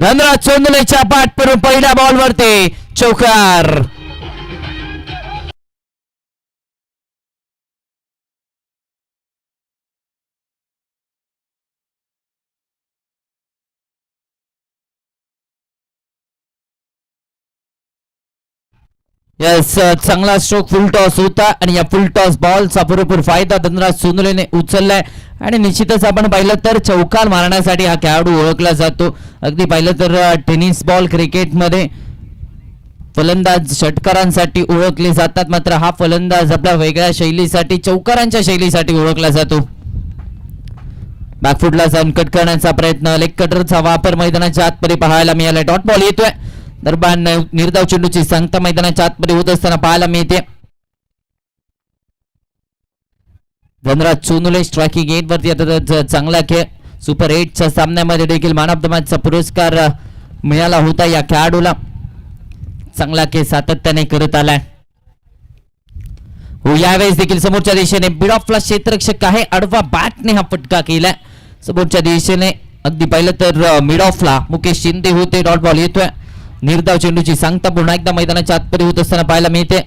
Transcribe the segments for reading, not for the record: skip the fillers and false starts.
धनराज चोंदलेच्या पाठ करून पहिल्या बॉलवरती चौकार. चांगला स्ट्रोक फुल टॉस होता आणि या फुल टॉस बॉलचा भरपूर फायदा धनराज सोनलेने उचललाय आणि निश्चितच आपण पाहिलं तर चौकार मारण्यासाठी हा खेळाडू ओळखला जातो. अगदी पाहिलं तर टेनिस बॉल क्रिकेटमध्ये फलंदाज षटकारांसाठी ओळखले जातात, मात्र हा फलंदाज आपल्या वेगळ्या शैलीसाठी चौकारांच्या शैलीसाठी ओळखला जातो. बॅकफुटला जाऊन कट करण्याचा प्रयत्न, लेग कटरचा वापर मैदानाच्या आतमध्ये पाहायला मिळाला. डॉट बॉल येतोय दरम्यान निर्धाव चेंडूची सांगता मैदानाच्या आतमध्ये होत असताना पाहायला मिळते. धनराज चोनुले स्ट्रायकिंग एट वरती आता चांगला खेळ. सुपर 8च्या सामन्यामध्ये देखील मॅन ऑफ द मॅचचा पुरस्कार मिळाला होता या खेळाडूला. चांगला खेळ सातत्याने करत आलाय. हो, यावेळेस देखील समोरच्या दिशेने मिड ऑफला क्षेत्ररक्षक आहे, आडवा बॅटने हा फटका केलाय समोरच्या दिशेने. अगदी पाहिलं तर मिड ऑफला मुकेश शिंदे होते. डॉट बॉल येतोय. निर्धाव चेंडूची सांगता पुन्हा एकदा मैदानाच्या आतमध्ये होत असताना पाहायला मिळते.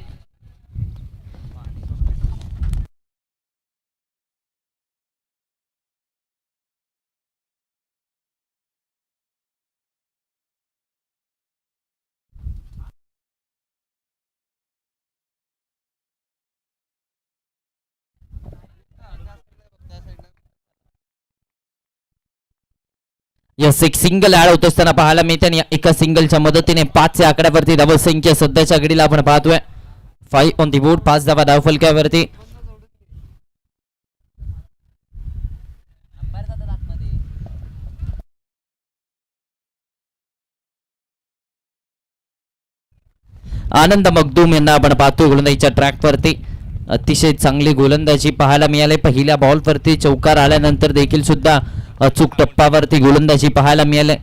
यस, एक सिंगल ऍड होत असताना पाहायला मिळते आणि एका सिंगलच्या मदतीने 5 या आकड्यावरती धावसंख्या सध्याच्या घडीला आपण पाहतोय. 5 ऑन दी बोर्ड, 5 धावा धावफलकावरती. आनंद मगदूम यांना आपण पाहतोय गोलंदाजीच्या ट्रॅकवरती. अतिशय चांगली गोलंदाजी पाहायला मिळाली. पहिल्या बॉलवरती चौकार आल्यानंतर देखील सुद्धा अचूक टप्प्यावरती गोलंदाजी पाहायला मिळाले.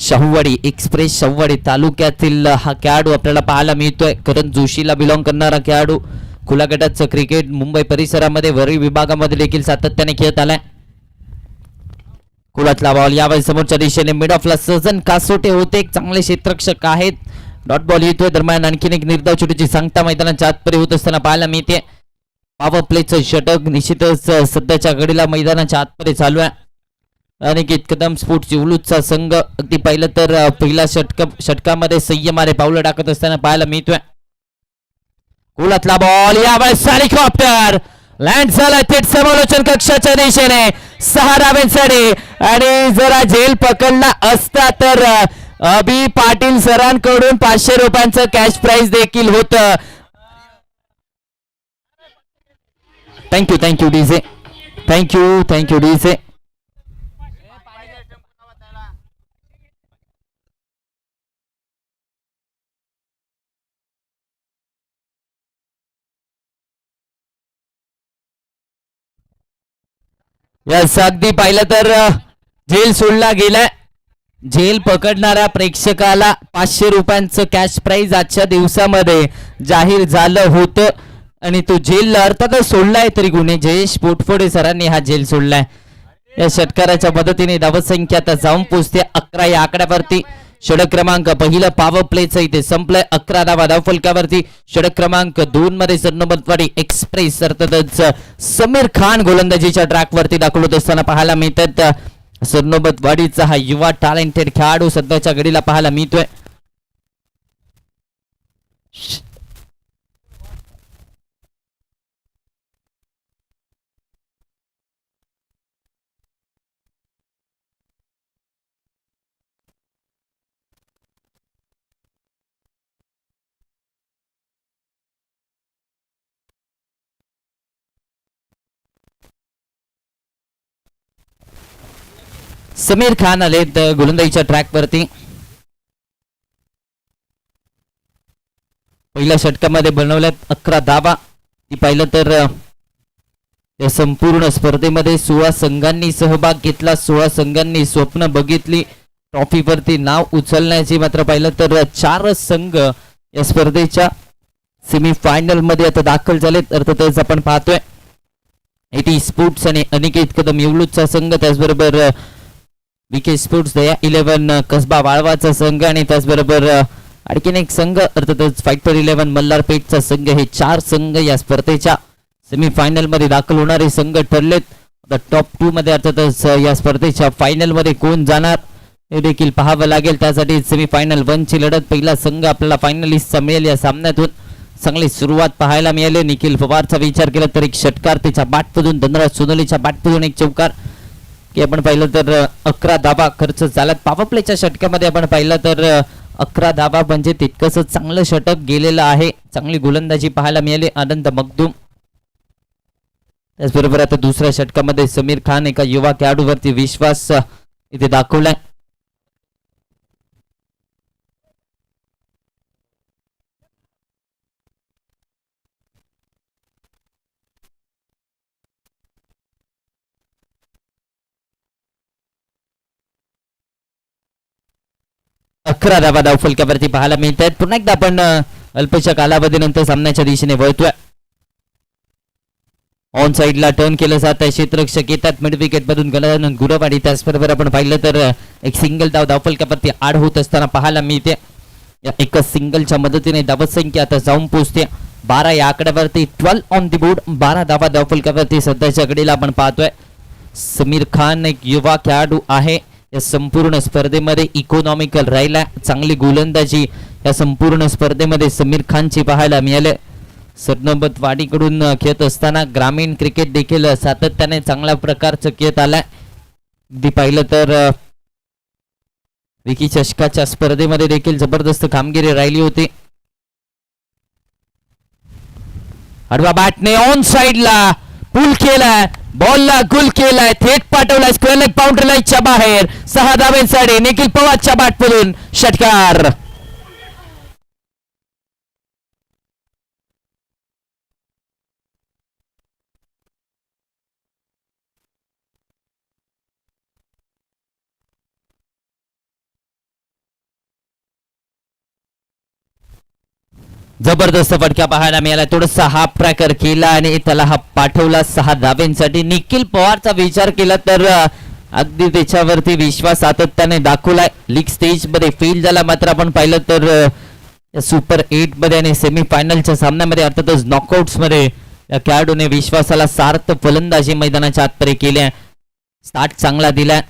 शाहूवाडी एक्सप्रेस शाहूवाडी तालुक्यातील हा खेळाडू आपल्याला पाहायला मिळतोय. करण जोशीला बिलॉंग करणारा खेळाडू. खुल्या गटाचं क्रिकेट मुंबई परिसरामध्ये वरील विभागामध्ये देखील सातत्याने खेळत आलाय. कुलातला बॉल यावेळी समोरच्या दिशेने मिड ऑफला सजन कासोटे होते. एक चांगले क्षेत्ररक्षक आहेत. डॉट बॉल येतोय दरम्यान आणखीन एक निर्धाव चेंडूची सांगता मैदानाच्या आतमध्ये होत असताना पाहायला मिळते. पॉवर प्लेचं षटक निश्चितच सध्याच्या घडीला मैदानाच्या आतमध्ये चालू आहे. अनिकेत कदम स्पोर्ट्स उलूचा संघ अगदी पाहिलं तर पहिल्या षटकामध्ये संयमाने पावलं टाकत असताना पाहायला मिळतोय. कुलातला बॉल यावेळेस हेलिकॉप्टर लँड झाला थेट समालोचन कक्षाच्या दिशेने 6 धावांसाठी. आणि जरा झेल पकडला असता तर अभि पाटील सरांकडून 500 रुपयांचं कॅश प्राइज देखील होतं. Thank you DJ, thank you DJ. Yes, अगदी पाहिलं तर झेल सोडला गेलाय. झेल पकडणाऱ्या प्रेक्षकाला 500 रुपयांचं कॅश प्राइज आजच्या दिवसामध्ये जाहीर झालं होतं आणि तो झेल अर्थातच सोडलाय तरी गुन्हे जयेश पोटफोडे सरांनी हा झेल सोडलाय. या षटकाराच्या मदतीने धावसंख्या आता जाऊन पोहोचते 11 या आकड्यावरती. षटक क्रमांक पहिलं पॉवर प्लेचं इथे संपलंय. 11 धावा धावफलकावरती. षटक क्रमांक 2 मध्ये सरनोबतवाडी एक्सप्रेस अर्थातच समीर खान गोलंदाजीच्या ट्रॅकवरती दाखवत असताना पाहायला मिळतात. सरनोबतवाडीचा हा युवा टॅलेंटेड खेळाडू सध्याच्या घडीला पाहायला मिळतोय. समीर खान आले गोलंदाजीच्या ट्रॅकवरती. पहिल्या षटकामध्ये बनवल्यात 11 धावा. पाहिलं तर या संपूर्ण स्पर्धेमध्ये 16 संघांनी सहभाग घेतला. 16 संघांनी स्वप्न बघितली ट्रॉफीवरती नाव उचलण्याची. मात्र पाहिलं तर 4 संघ या स्पर्धेच्या सेमीफायनल मध्ये आता दाखल झालेत. अर्थातच आपण पाहतोय एटी स्पोर्ट्स आणि अनिकेत कदम येवलूचा संघ, त्याचबरोबर विके स्पोर्ट्स दया 11 कसबा वाळवाचा संघ आणि त्याचबरोबर आणखीन एक संघ अर्थातच फायटर 11 मल्हारपेठचा संघ, हे 4 संघ या स्पर्धेच्या सेमीफायनल मध्ये दाखल होणारे संघ ठरलेत. टॉप 2 मध्ये अर्थातच या स्पर्धेच्या फायनल मध्ये कोण जाणार हे देखील पाहावं लागेल. त्यासाठी सेमीफायनल 1 ची लढत, पहिला संघ आपल्याला फायनलिस्टचा मिळेल. या सामन्यातून चांगली सुरुवात पाहायला मिळाली. निखिल पवारचा विचार केला तर एक षटकार, त्याच्या बॅटमधून धनराज सोनोलीच्या बॅटमधून एक चौकार, की आपण पाहिलं तर 11 धावा खर्च झाला. पॉवर प्लेच्या षटकामध्ये आपण पाहिलं तर 11 धावा म्हणजे तितकंच चांगलं षटक गेलेलं आहे. चांगली गोलंदाजी पाहायला मिळाली आनंद मखदूम. त्याचबरोबर आता दुसऱ्या षटकामध्ये समीर खान एका युवा खेळाडूवरती विश्वास इथे दाखवलाय. अकरा धावा धावफलकावरती पाहायला मिळत आहेत. पुन्हा एकदा आपण अल्पशा कालावधीनंतर सामन्याच्या दिशेने वळतोय. ऑन साइडला टर्न केलं जात आहे. क्षेत्ररक्षक येतात मिड विकेट मधून गणानंद गुरवाडी. त्याचबरोबर आपण पाहिलं तर एक सिंगल धाव धावफलकावरती आड होत असताना पाहायला मिळते. या एका सिंगलच्या मदतीने धावसंख्या आता जाऊन पोहोचते 12 या आकड्यावरती. 12 ऑन दी बोर्ड, 12 धावा धावफलकावरती सध्याच्या घडीला आपण पाहतोय. समीर खान एक युवा खेळाडू आहे. या संपूर्ण स्पर्धेमध्ये इकॉनॉमिकल राहिला, चांगली गोलंदाजी या संपूर्ण स्पर्धेमध्ये समीर खानची पाहायला मिळाले. सरनोबत वाडीकडून खेळत असताना ग्रामीण क्रिकेट देखील सातत्याने चांगल्या प्रकारचं खेळत आलाय. अगदी पाहिलं तर विकी चषकाच्या स्पर्धेमध्ये देखील जबरदस्त कामगिरी राहिली होती. आडवा बॅटने ऑन साइडला पुल केलाय, बॉलला गुल केलाय, थेट पाठवलाय स्क्वेअर लेग बाउंड्री लाईनच्या बाहेर. 6 धावेसाठी निखिल पवारच्या बॅटमधून षटकार. जबरदस्त फटका पाहायला मिळाला. थोडासा हाफ ट्रॅकर केला आणि त्याला हा पाठवला 6 धावेंसाठी. निखिल पवारचा विचार केला तर अगदी त्याच्यावरती विश्वास सातत्याने दाखवलाय. लीग स्टेज मध्ये फेल झाला, मात्र आपण पाहिलं तर सुपर 8 मध्ये आणि सेमीफायनलच्या सामन्यामध्ये अर्थातच नॉकआउट्स मध्ये या खेळाडूने विश्वासाला सार्थ फलंदाजी मैदानाच्या आतपर्यंत केल्या. स्टार्ट चांगला दिला.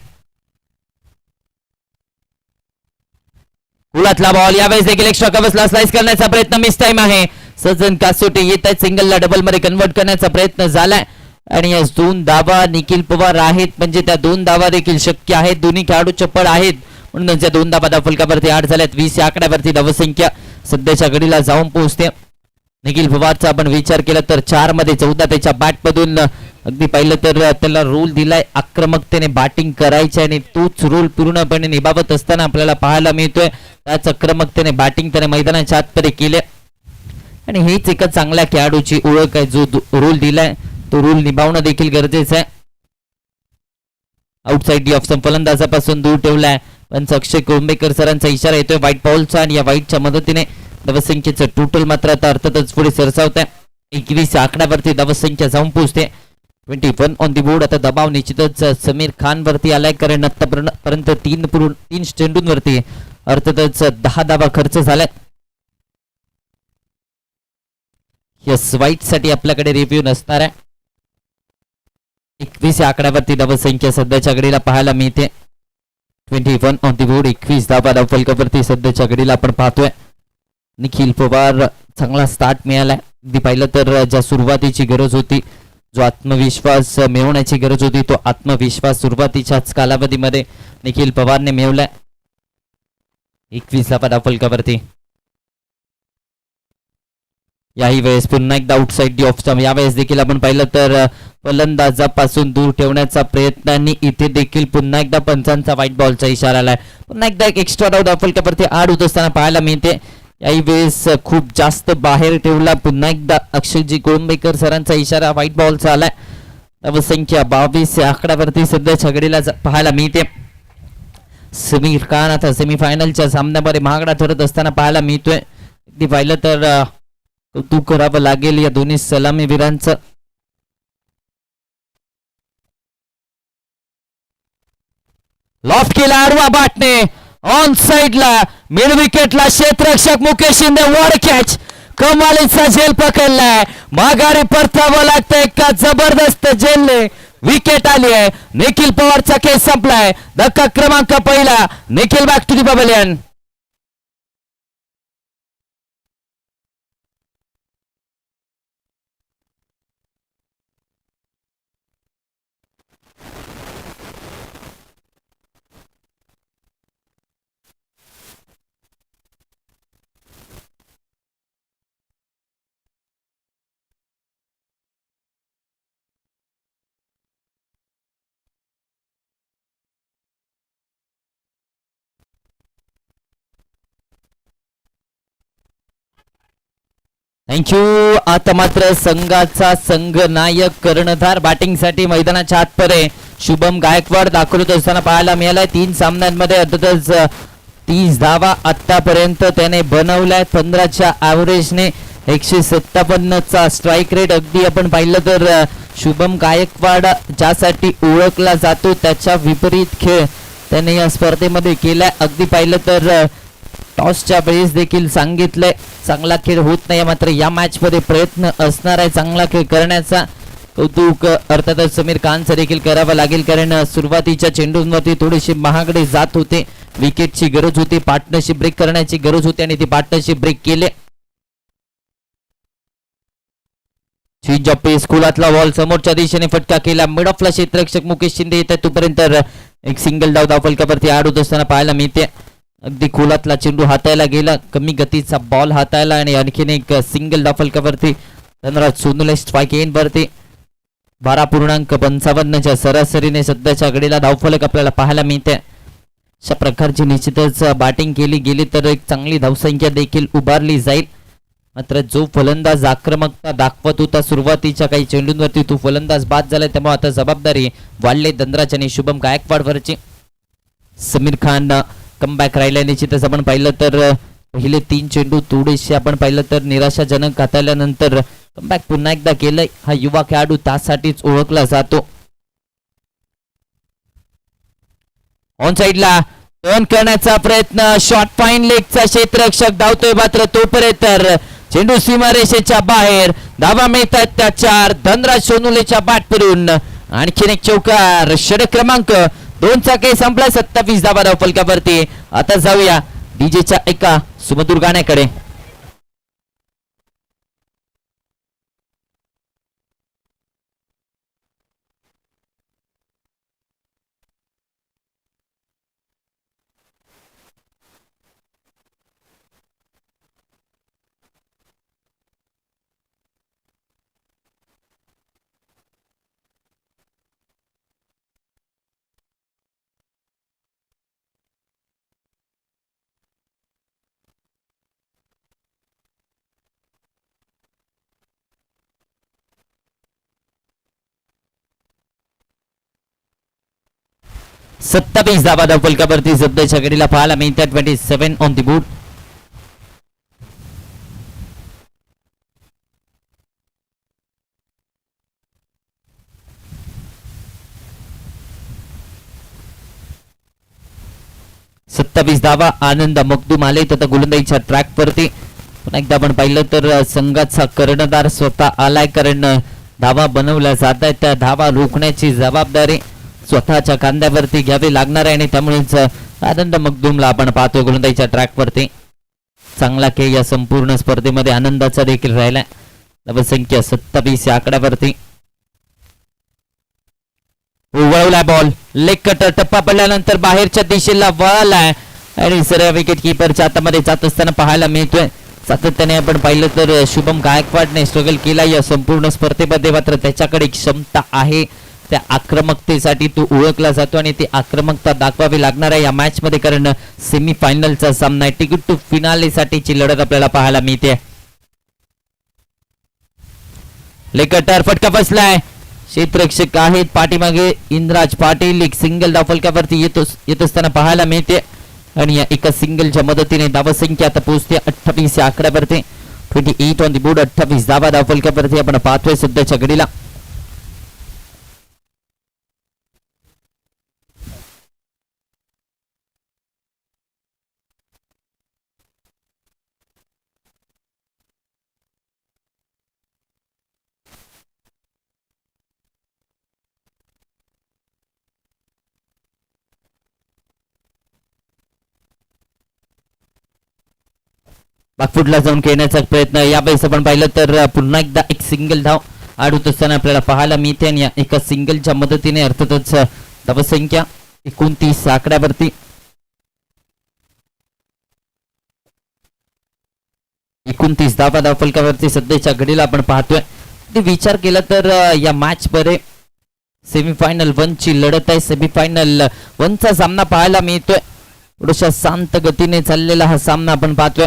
कुलातला बॉल यावेळेस देखील एक्स्ट्रा कव्हर्सला स्लाइस करण्याचा प्रयत्न, मिस टाइम आहे. सज्जन कासोटे येत आहेत, सिंगलला डबल मध्ये कन्वर्ट करण्याचा प्रयत्न झालाय आणि या 2 धावा निखिल पवार आहेत, म्हणजे त्या 2 धावा देखील शक्य आहेत. दोन्ही खेळाडू चप्पड आहेत म्हणून त्या 2 धावा धावफलकावरती 8 झाल्यात. 20 या आकड्यावरती धावसंख्या सध्याच्या घडीला जाऊन पोहोचते. निखिल पवारचा आपण विचार केला तर 4 मध्ये 14 त्याच्या बॅटमधून अगदी पाहिलं तर त्याला रोल दिलाय आक्रमकतेने बॅटिंग करायची आणि तोच रोल पूर्णपणे निभावत असताना आपल्याला पाहायला मिळतोय. त्याच आक्रमकतेने बॅटिंग त्याने मैदानाच्या आतपर्यंत केले आणि हेच एका चांगल्या खेळाडूची ओळख आहे. जो रोल दिलाय तो रोल निभावणं देखील गरजेचं आहे. आउटसाइड ऑफ फलंदाजापासून दूर ठेवलाय पण अक्षय कोंबेकर सरांचा इशारा येतोय व्हाईट बॉलचा आणि या व्हाईटच्या मदतीने धावसंख्येचं टोटल मात्र आता अर्थातच पुढे सरसावत आहे. 21 आकड्यावरती धावसंख्या जाऊन पोहोचते. 21 ऑन दी बोर्ड. आता दबाव निश्चितच समीर खान वरती आलाय, कारण आतापर्यंत 3 चेंडूंवरती अर्थातच 10 धावा खर्च झालाय. यस, व्हाईट साठी आपल्याकडे रिव्ह्यू नसणार आहे. 21 आकड्यावरती धावसंख्या सध्याच्या घडीला पाहायला मिळते. 21 ऑन दी बोर्ड. 21 धावा धावफलकावरती सध्याच्या घडीला आपण पाहतोय. निखिल पवार चांगला स्टार्ट मिळालाय. अगदी पाहिलं तर ज्या सुरुवातीची गरज होती, जो आत्मविश्वास मिळवण्याची गरज होती, तो आत्मविश्वास सुरुवातीच्याच कालावधीमध्ये निखिल पवारने मिळवलाय. 21 धावा धावफलकावरती. याही वेळेस पुन्हा एकदा आउटसाइड ऑफ. यावेळेस देखील आपण पाहिलं तर फलंदाजापासून दूर ठेवण्याचा प्रयत्नांनी इथे देखील पुन्हा एकदा पंचांचा व्हाईट बॉलचा इशारा आलाय. पुन्हा एकदा एक एक्स्ट्रा धाव धावफलकावरती 8 होत असताना पाहायला मिळते. याही वेळेस खूप जास्त बाहेर ठेवला. पुन्हा एकदा अक्षयजी कोळंबेकर सरांचा इशारा व्हाईट बॉलचा आलाय. धावसंख्या 22 या आकड्यावरती सध्याच्या घडीला पाहायला मिळते. समीर खान आता सेमीफायनलच्या सामन्यामध्ये महागडा ठरत असताना पाहायला मिळतोय. अगदी पाहिलं तर कौतुक करावं लागेल या दोन्ही सलामीवीरांचं. लॉफ्ट केला आडवा बॅटने ऑन साइडला मिड विकेटला क्षेत्ररक्षक मुकेश शिंदे वर कॅच कमालीचा झेल पकडलाय माघारी परतावं लागतंय का जबरदस्त झेलने विकेट आली आहे निखिल पवारचा केस संपलाय धक्का क्रमांक पहिला Nikhil back to the pavilion thank you आता मात्र संघाचा संघनायक कर्णधार बॅटिंगसाठी मैदानाच्या आतपरे शुभम गायकवाड दाखवत असताना पाहायला मिळालाय 3 सामन्यांमध्ये अर्थातच 30 धावा आतापर्यंत त्याने बनवलाय 15च्या ॲव्हरेजने 157चा स्ट्राईक रेट अगदी आपण पाहिलं तर शुभम गायकवाड ज्यासाठी ओळखला जातो त्याच्या विपरीत खेळ त्याने या स्पर्धेमध्ये केलाय अगदी पाहिलं तर टॉसच्या वेळेस देखील सांगितलंय चांगला खेळ होत नाही मात्र या मॅच मध्ये प्रयत्न असणार आहे चांगला खेळ करण्याचा कौतुक अर्थातच समीर खानचं देखील करावं लागेल कारण सुरुवातीच्या चेंडूंवरती थोडेसे महागडे जात होते विकेटची गरज होती पार्टनरशिप ब्रेक करण्याची गरज होती आणि ती पार्टनरशिप ब्रेक केले चेंज ऑफ पेस खोलातला बॉल समोरच्या दिशेने फटका केला मिड ऑफला क्षेत्ररक्षक मुकेश शिंदे येत आहे तोपर्यंत एक सिंगल डाव धावफलकावरती आड होत असताना पाहायला मिळते अगदी खोलातला चेंडू हातायला गेला कमी गतीचा बॉल हातायला आणि आणखीन एक सिंगल धावफलकावरती धनराज सोनूला स्ट्राईक एंड वरती 12.55च्या सरासरीने सध्याच्या घडीला धावफलक आपल्याला पाहायला मिळते अशा प्रकारची निश्चितच बॅटिंग केली गेली तर एक चांगली धावसंख्या देखील उभारली जाईल मात्र जो फलंदाज आक्रमकता दाखवत होता सुरुवातीच्या काही चेंडूंवरती तो फलंदाज बाद झाला त्यामुळे आता जबाबदारी वाढले धनराज आणि शुभम गायकवाडवरची समीर खान कमबॅक राहिल्या निश्चितच आपण पाहिलं तर पहिले 3 चेंडू थोडेसे आपण पाहिलं तर निराशाजनक हाताळल्यानंतर कमबॅक पुन्हा एकदा केलंय हा युवा खेळाडू त्यासाठीच ओळखला जातो ऑन साइडला टर्न करण्याचा प्रयत्न शॉट फाईन लेगचा क्षेत्ररक्षक धावतोय मात्र तोपर्यंत चेंडू सीमारेषेच्या बाहेर धावा मिळतात त्या 4 धनराज सोनुलेच्या बॅट पडून आणखीन एक चौकार षटक क्रमांक 2चा खेळ संपला 27 धावा धावफलकावरती आता जाऊया डीजेच्या एका सुमधुर गाण्याकडे सत्तावीस धावा धावफलकावरती सध्याच्या घडीला पाहायला मिळतात 27 ऑन दी बोर्ड सत्तावीस धावा आनंद मखदूम आले तर गोलंदाजीच्या ट्रॅक वरती पुन्हा एकदा आपण पाहिलं तर संघाचा कर्णधार स्वतः आलाय कारण धावा बनवल्या जात आहेत त्या धावा रोखण्याची जबाबदारी स्वतःच्या खांद्यावरती घ्यावी लागणार आहे आणि त्यामुळेच आनंद मखदूमला आपण पाहतोय गोलंदाजीच्या ट्रॅक वरती चांगला खेळ या संपूर्ण स्पर्धेमध्ये आनंदाचा देखील राहिलाय धावसंख्या 27 या आकड्यावरती वळवलाय बॉल लेग कटर टप्पा पडल्यानंतर बाहेरच्या दिशेला वळालाय आणि सरळ विकेट किपरच्या हातामध्ये जात असताना पाहायला मिळतोय सातत्याने आपण पाहिलं तर शुभम गायकवाडने स्ट्रगल केला या संपूर्ण स्पर्धेमध्ये मात्र त्याच्याकडे क्षमता आहे त्या आक्रमकतेसाठी तो ओळखला जातो आणि ती आक्रमकता दाखवावी लागणार आहे या मॅच मध्ये कारण सेमी फायनलचा सामना आहे तिकीट टू फिनाले साठीची लढत आपल्याला पाहायला मिळते लेकटर फटका बसलाय क्षेत्ररक्षक आहेत पाठीमागे इंद्राज पाटील एक सिंगल धावफलकावरती येत असताना पाहायला मिळते आणि या एका सिंगलच्या मदतीने धावसंख्या आता पोहोचते 28 या आकड्यावरती 28 ऑन दी बोर्ड 28 धावा धावफलकावरती आपण पाहतोय सध्याच्या घडीला बागफुटला जाऊन खेळण्याचा प्रयत्न. यावेळेस आपण पाहिलं तर पुन्हा एकदा एक सिंगल धाव आडवत असताना आपल्याला पाहायला मिळते आणि या एका सिंगलच्या मदतीने अर्थातच धावसंख्या 29 आकड्यावरती 29 धावा धावफलकावरती सध्याच्या घडीला आपण पाहतोय. ते विचार केला तर या मॅच मध्ये सेमीफायनल 1 ची लढत आहे. सेमीफायनल 1 चा सामना पाहायला मिळतोय. थोड्याशा शांत गतीने चाललेला हा सामना आपण पाहतोय.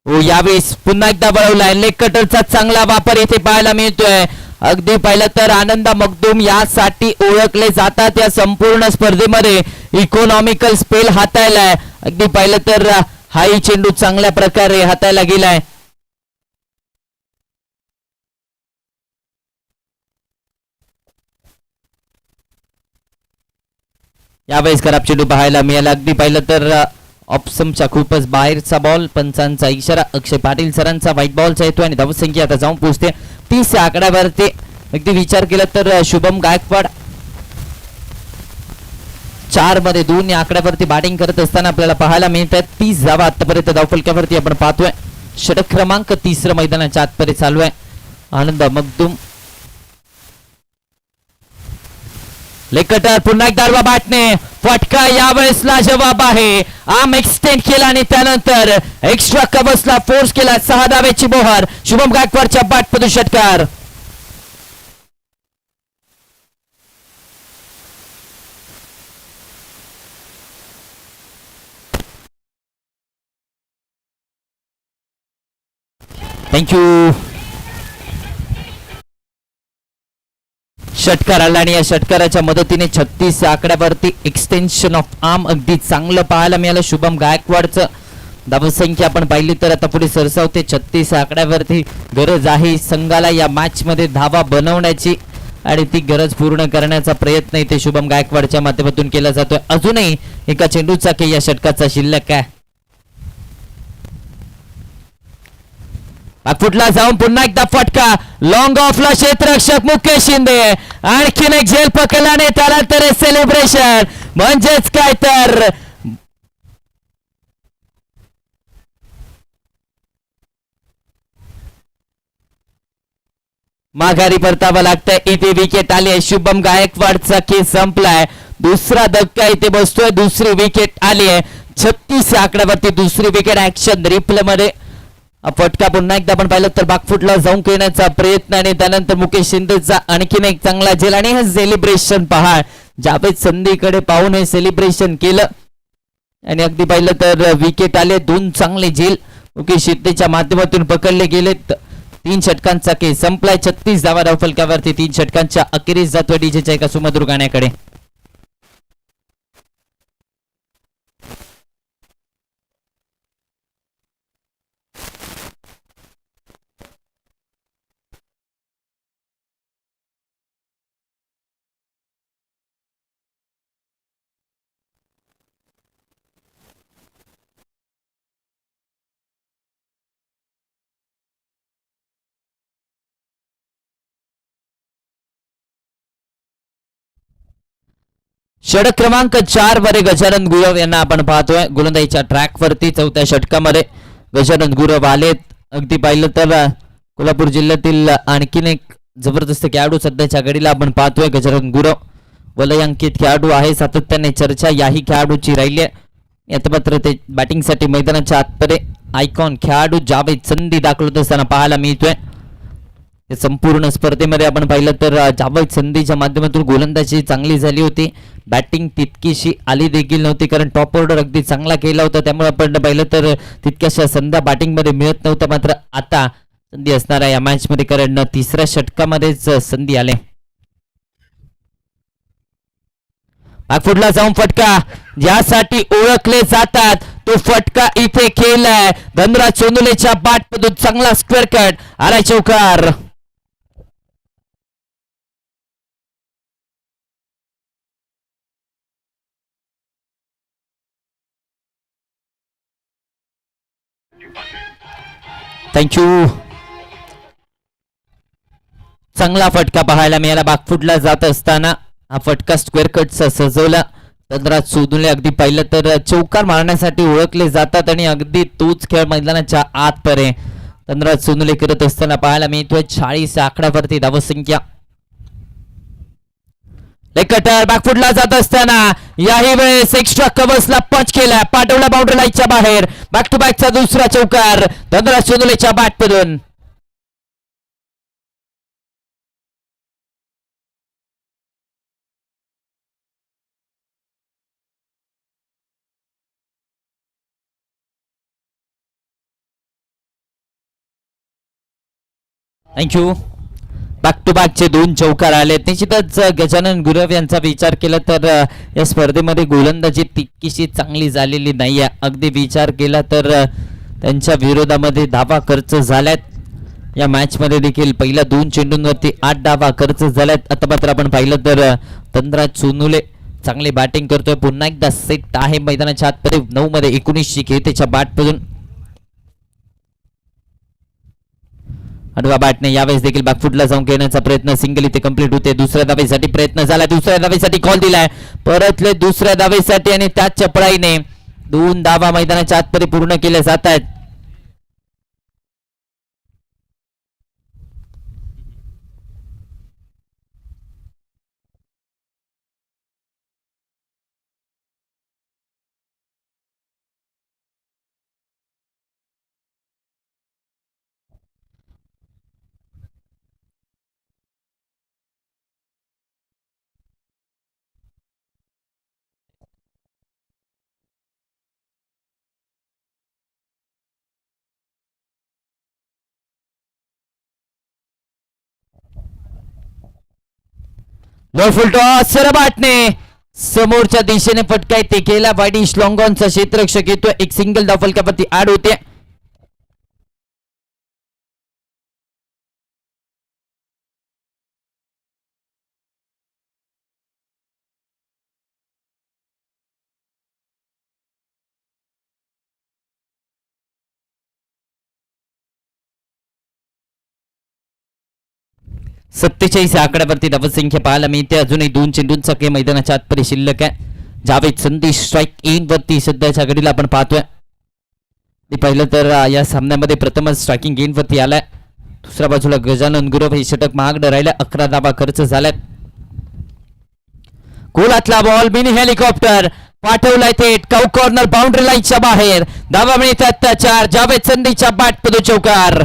हो, यावेळेस पुन्हा एकदा बळवलाय. लेग कटरचा चांगला वापर इथे पाहायला मिळतोय. अगदी पाहिलं तर आनंद मखदूम यासाठी ओळखले जातात. या संपूर्ण स्पर्धेमध्ये इकॉनॉमिकल स्पेल हाताळलाय. अगदी पाहिलं तर हाही चेंडू चांगल्या प्रकारे हाताळला गेलाय. यावेळेस खराब चेंडू पाहायला मिळाला. अगदी पाहिलं तर ऑप्शनच्या खूपच बाहेरचा बॉल. पंचांचा इशारा. अक्षय पाटील सरांचा व्हाईट बॉलचा येतो आणि धावसंख्या आता जाऊन पोहोचते 30 आकड्यावरती. अगदी विचार केला तर शुभम गायकवाड 4 मध्ये 2 या आकड्यावरती बॅटिंग करत असताना आपल्याला पाहायला मिळतात. 30 धावा आतापर्यंत धावफलकावरती आपण पाहतोय. षटक क्रमांक 3 मैदानाच्या आतपर्यंत चालू आहे. आनंद मखदूम लेकटर पुन्हा एकदा बॅटने फटका. यावेळेस लाजवाब आहे. आम एक्सटेंड केला आणि त्यानंतर एक्स्ट्रा कव्हर्सला फोर्स केला. 6 धावेची मोहर शुभम गायकवाडच्या बॅटमधून षटकार. थँक्यू. षटकार आला आणि या षटकाराच्या मदतीने 36 आकड्यावरती एक्सटेन्शन ऑफ आर्म अगदी चांगलं पाहायला मिळालं शुभम गायकवाडचं. धावसंख्या आपण पाहिली तर आता पुढे सरसावते 36 आकड्यावरती. गरज आहे संघाला या मॅच मध्ये धावा बनवण्याची आणि ती गरज पूर्ण करण्याचा प्रयत्न इथे शुभम गायकवाडच्या माध्यमातून केला जातोय. अजूनही एका चेंडूचा के या षटकाचा शिल्लक आहे. फुटला जाऊन पुन्हा एकदा फटका. लॉंग ऑफला क्षेत्ररक्षक मुकेश शिंदे. आणखीन एक झेल पकडल्याने त्यानंतर सेलिब्रेशन. म्हणजेच काय तर माघारी परतावा लागतंय. इथे विकेट आली आहे. शुभम गायकवाडचा खेळ संपलाय. दुसरा धक्का इथे बसतोय. दुसरी विकेट आली आहे. 36 आकड्यावरती दुसरी विकेट ऍक्शन रिप्ले मध्ये. फटका पुन्हा एकदा आपण पाहिलं तर बागफुटला जाऊन खेळण्याचा प्रयत्न आणि त्यानंतर मुकेश शिंदेचा आणखीन एक चांगला झेल आणि हे सेलिब्रेशन पहा. जावेद संधीकडे पाहून हे सेलिब्रेशन केलं आणि अगदी पाहिलं तर विकेट आले. 2 चांगले झेल मुकेश शिंदेच्या माध्यमातून पकडले गेलेत. 3 षटकांचा खेळ संपलाय. 36 धावा धावफलकावरती 3 षटकांच्या अखेरीस जातोय डीजेच्या एका सुमधुर गाण्याकडे. षटक क्रमांक 4 वरे गजानन गुरव यांना आपण पाहतोय. गोलंदाजीच्या ट्रॅक वरती 4थ्या षटकामध्ये गजानन गुरव आलेत. अगदी पाहिलं तर कोल्हापूर जिल्ह्यातील आणखीन एक जबरदस्त खेळाडू सध्याच्या घडीला आपण पाहतोय. गजानन गुरव वलयांकित खेळाडू आहे. सातत्याने चर्चा याही खेळाडूची राहिली आहे. यात मात्र ते बॅटिंगसाठी मैदानाच्या आतमध्ये आयकॉन खेळाडू जावेद संधी दाखवत असताना पाहायला मिळतोय. संपूर्ण स्पर्धेमध्ये आपण पाहिलं तर जावेद संधीच्या माध्यमातून गोलंदाजी चांगली झाली होती. बॅटिंग तितकीशी आली देखील नव्हती कारण टॉप ऑर्डर अगदी चांगला केला होता. त्यामुळे आपण पाहिलं तर तितक्याशा संध्या बॅटिंग मध्ये मिळत नव्हत्या. मात्र आता संधी असणार आहे या मॅच मध्ये कारण 3ऱ्या षटकामध्येच संधी आले. बागफुटला जाऊन फटका ज्यासाठी ओळखले जातात तो फटका इथे खेळलाय. धनराज चोंदुलेच्या बॅटमधून चांगला स्क्वेअर कट आलाय. चौकार. थँक्यू. चांगला फटका पाहायला मिळाला. बागफुटला जात असताना हा फटका स्क्वेअर कटचा सजवला. धनराज सोनुले अगदी पाहिलं तर चौकार मारण्यासाठी ओळखले जातात आणि अगदी तोच खेळ मैदानाच्या आतपर्यंत धनराज सोनुले करत असताना पाहायला मिळतोय. 40 आकड्यावरती धावसंख्या. कटर बॅकफुटला जात असताना याही वेळेस एक्स्ट्रा कव्हर्सला पंच केला, पाठवला बाउंड्री लाईनच्या बाहेर. बॅक टू बॅकचा दुसरा चौकार धनराज सोनुलेच्या बॅटमधून. थँक्यू. बॅक टू बॅकचे 2 चौकार आले. निश्चितच गजानन गुरव यांचा विचार केला तर या स्पर्धेमध्ये गोलंदाजी तितकीशी चांगली झालेली नाही आहे. अगदी विचार केला तर त्यांच्या विरोधामध्ये धावा खर्च झाल्यात. या मॅच मध्ये देखील पहिल्या 2 चेंडूंवरती 8 धावा खर्च झाल्यात. आता मात्र आपण पाहिलं तर धनराज सोनुले चांगली बॅटिंग करतोय. पुन्हा एकदा सेट आहे मैदानाच्या आतपर्यंत. 9 मध्ये 19 खेळ त्याच्या बॅटमधून. आडवा बॅटने यावेळेस देखील बॅकफुटला जाऊन घेण्याचा प्रयत्न. सिंगल इथे कंप्लीट होते. दुसऱ्या धावेसाठी प्रयत्न झाला. दुसऱ्या धावेसाठी कॉल दिलाय. परतले दुसऱ्या धावेसाठी आणि त्याच चपळाईने 2 धावा मैदानाच्या आतपर्यंत पूर्ण केल्या जात आहेत. लो फुल टॉस सरबाटने समोरच्या दिशेने फटकाय ते केला. वाईडी श्लॉंगॉनचा क्षेत्ररक्षक येतो. एक सिंगल धाव फलकावरती ऍड होते. सत्तेचाळीस आकड्यावरती धावसंख्या पाहायला मिळते. अजूनही 2 चेंडूंचा खेळ मैदानाच्या आतपर्यंत शिल्लक आहे. जावेद संदेश स्ट्राईक इन वरती सध्याच्या घडीला आपण पाहतोय. पाहिलं तर या सामन्यामध्ये प्रथमच स्ट्रायकिंग इन वरती आलाय. दुसऱ्या बाजूला गजानन गुरव हे षटक महागडं राहिलं. 11 धावा खर्च झाल्यात. गोलातला बॉल मिनी हेलिकॉप्टर पाठवलाय थेट काऊ कॉर्नर बाउंड्री लाईनच्या बाहेर. धावा मिळतात 4. जावेद संदेशच्या बॅटमधून चौकार.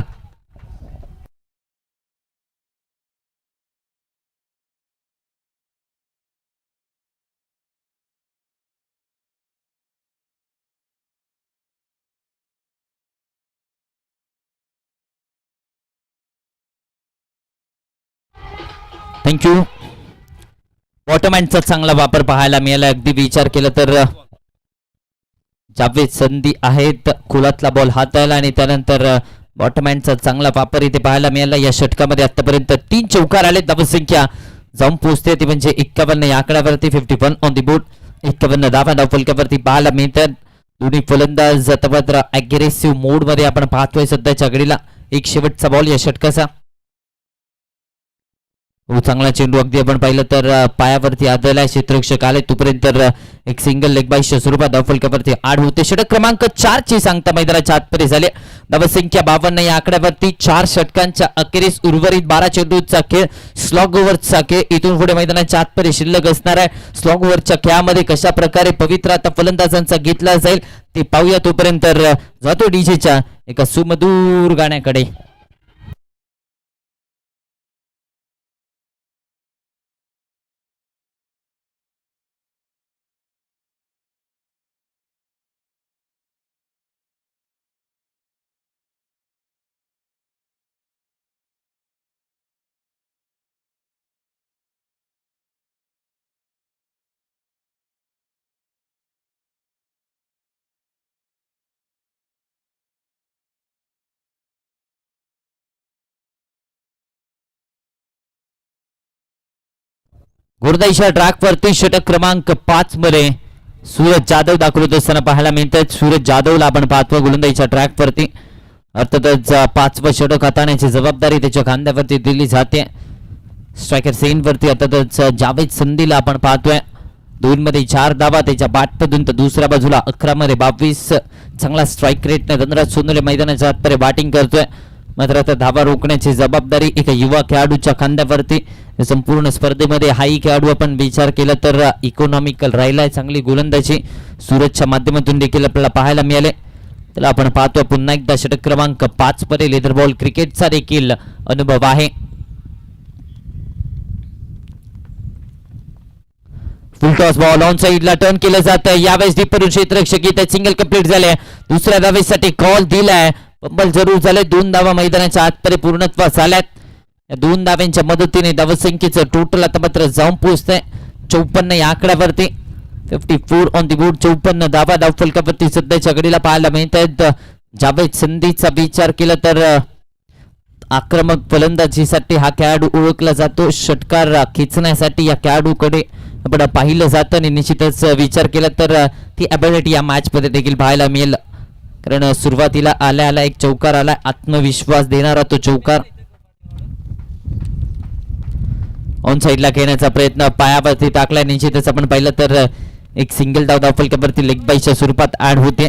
थँक्यू. बॉटमॅनचा चांगला वापर पाहायला मिळाला. अगदी विचार केला तर जावेद संधी आहेत. खोलातला बॉल हाताळला आणि त्यानंतर बॉटमॅनचा चांगला वापर इथे पाहायला मिळाला. या षटकामध्ये आतापर्यंत 3 चौकार आले. धावसंख्या जाऊन पोहोचते ती म्हणजे 51 या आकड्यावरती. 51 ऑन दी बोर्ड. 51 धावा धाव फलकावरती पाहायला मिळतात. दोन्ही फलंदाज आता मात्र अग्रेसिव्ह मोड मध्ये आपण पाहतोय सध्याच्या घडीला. एक शेवटचा बॉल या षटकाचा. चांगला चेंडू अगदी आपण पाहिलं तर पायावरती आदळला. क्षेत्ररक्षक आले तोपर्यंत एक सिंगल लेग बाईच्या स्वरूपात धावफलकावरती आड होते. षटक क्रमांक 4 ची सांगता मैदानाच्या आतपर्यंत झाले. धावसंख्या 52 या आकड्यावरती. 4 षटकांच्या अखेरीस उर्वरित 12 चेंडूचा खेळ स्लॉग ओव्हरचा खेळ इथून पुढे मैदानाच्या आतपर्यंत शिल्लक असणार आहे. स्लॉग ओव्हरच्या खेळामध्ये कशा प्रकारे पवित्र आता फलंदाजांचा घेतला जाईल ते पाहूया. तोपर्यंत जातो डीजेच्या एका सुमधूर गाण्याकडे. गुरदाईच्या ट्रॅकवरती षटक क्रमांक 5 मध्ये सूरज जाधव दाखवत असताना पाहायला मिळतात. सूरज जाधवला आपण पाहतो गुलंदाईच्या ट्रॅकवरती. अर्थातच 5वं षटक हाताळण्याची जबाबदारी त्याच्या खांद्यावरती दिली जाते. स्ट्रायकर सेन वरती अर्थातच जावेद संधीला आपण पाहतोय. 2 मध्ये 4 धावा त्याच्या बॅटमधून, तर दुसऱ्या बाजूला 11 मध्ये 22 चांगला स्ट्राईक रेटने धनराज सोनुले मैदानाच्या आतमध्ये बॅटिंग करतोय. मात्र आता धावा रोखण्याची जबाबदारी एका युवा खेळाडूच्या खांद्यावरती. संपूर्ण स्पर्धेमध्ये हाही खेळाडू आपण विचार केला तर इकॉनॉमिकल राहिलाय. चांगली गोलंदाजी सूरजच्या माध्यमातून देखील आपल्याला पाहायला मिळाले. त्याला आपण पाहतो पुन्हा एकदा षटक क्रमांक 5 मध्ये लेदर बॉल क्रिकेटचा देखील अनुभव आहे. फुल टॉस बॉल ऑन साइडला टर्न केलं जातं. यावेळेस डीपवरून क्षेत्ररक्षक इथे सिंगल कंप्लीट झाले. दुसऱ्या धावेसाठी कॉल दिलाय. पंबल जरूर झाले. 2 धावा मैदानाच्या आतपर्यंत पूर्णत्वास आल्यात. या 2 धाव्यांच्या मदतीने धावसंख्येचं टोटल आता मात्र जाऊन पोहोचतंय 54 या आकड्यावरती. 54 ऑन दी बोर्ड. 54 धावा धावफलकावरती सध्याच्या घडीला पाहायला मिळत आहेत. जावेद संधीचा विचार केला तर आक्रमक फलंदाजीसाठी हा खेळाडू ओळखला जातो. षटकार खेचण्यासाठी या खेळाडूकडे आपण पाहिलं जातं आणि निश्चितच विचार केला तर ती ॲबिलिटी या मॅच मध्ये देखील पाहायला मिळेल. कारण सुरुवातीला आल्या एक चौकार आला. आत्मविश्वास देणारा तो चौकार. ऑन साइडला खेळण्याचा प्रयत्न पायावरती टाकला. निश्चितच आपण पाहिलं तर एक सिंगल धाव धावफलकावरती लेग बायच्या स्वरूपात ऍड होते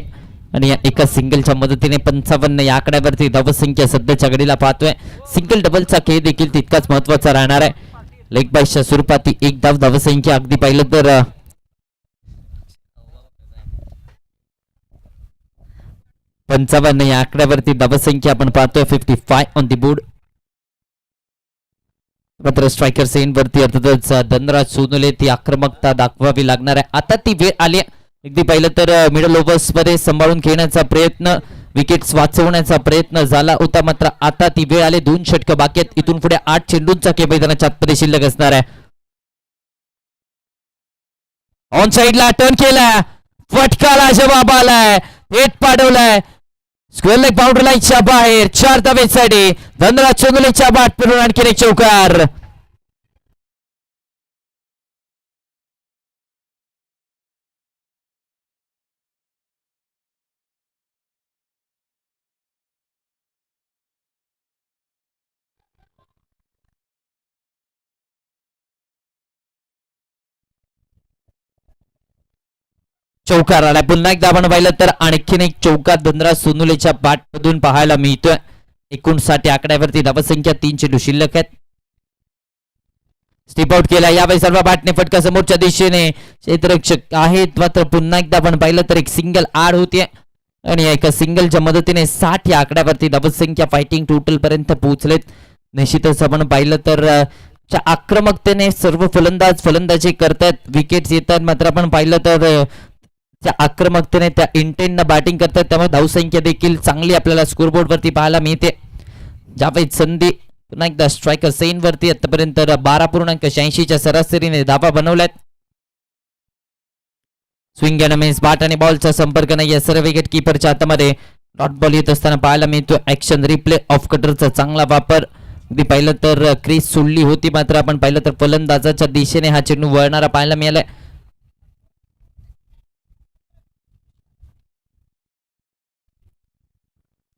आणि या एका सिंगलच्या मदतीने 55 या आकड्यावरती धावसंख्या सध्याच्या घडीला पाहतोय. सिंगल डबलचा खेळ देखील तितकाच महत्वाचा राहणार आहे. लेग बायच्या स्वरूपात एक धाव धावसंख्या अगदी पाहिलं तर 55 या आकड्यावरती धावसंख्या आपण पाहतोय. 55 ऑन दी बोर्ड. मात्र स्ट्रायकर सेन वरती अर्थातच धनराज सोनुले ती आक्रमकता दाखवावी लागणार आहे. आता ती वेळ आली. अगदी पाहिलं तर मिडल ओव्हर्स मध्ये सांभाळून खेळण्याचा प्रयत्न, विकेट्स वाचवण्याचा प्रयत्न झाला होता. मात्र आता ती वेळ आली. 2 षटकं बाकी आहेत. इथून पुढे 8 चेंडूंचा खेळ मैदानाच्या आतमध्ये शिल्लक असणार आहे. ऑन साइडला टर्न केलाय. फटकाला जवाब आलाय. थेट पाडवलाय स्क्वेअर लेग बाउंड्री लाईनच्या बाहेर. 4 धावेसाठी धनराज सोनुलेच्या बॅट पडून आणखी एक चौकार. चौकार आला. पुन्हा एकदा आपण पाहिलं तर आणखीन एक चौकार धनराज सोनुलेच्या बॅटमधून पाहायला मिळतोय. 59 आकड्यावरती धावसंख्या 3 चेंडू शिल्लक आहेत. स्टीप आउट केला. यावेळी सर्व बॅटने फटका समोरच्या दिशेने क्षेत्ररक्षक आहेत. मात्र पुन्हा एकदा आपण पाहिलं तर एक सिंगल ऍड होते आणि एका सिंगलच्या मदतीने 60 या आकड्यावरती धावसंख्या फायटिंग टोटल पर्यंत पोहोचलेत. निश्चितच आपण पाहिलं तर आक्रमकतेने सर्व फलंदाज फलंदाजी करतात. विकेट्स येतात. मात्र आपण पाहिलं तर त्या आक्रमकतेने त्या इंटेंटनं बॅटिंग करतात. त्यामुळे धावसंख्या देखील चांगली आपल्याला स्कोरबोर्ड वरती पाहायला मिळते. जावेद संधी पुन्हा एकदा स्ट्रायकर सेन वरती आतापर्यंत 12.86च्या सरासरीने धावा बनवल्यात. Swing and miss. बॅट आणि बॉलचा संपर्क नाही. या सर्व विकेट कीपरच्या हातामध्ये डॉट बॉल येत असताना पाहायला मिळतो. ऍक्शन रिप्ले ऑफ कटरचा चांगला वापर. अगदी पाहिलं तर क्रीज सोडली होती. मात्र आपण पाहिलं तर फलंदाजाच्या दिशेने हा चेंडू वळणारा पाहायला मिळालाय.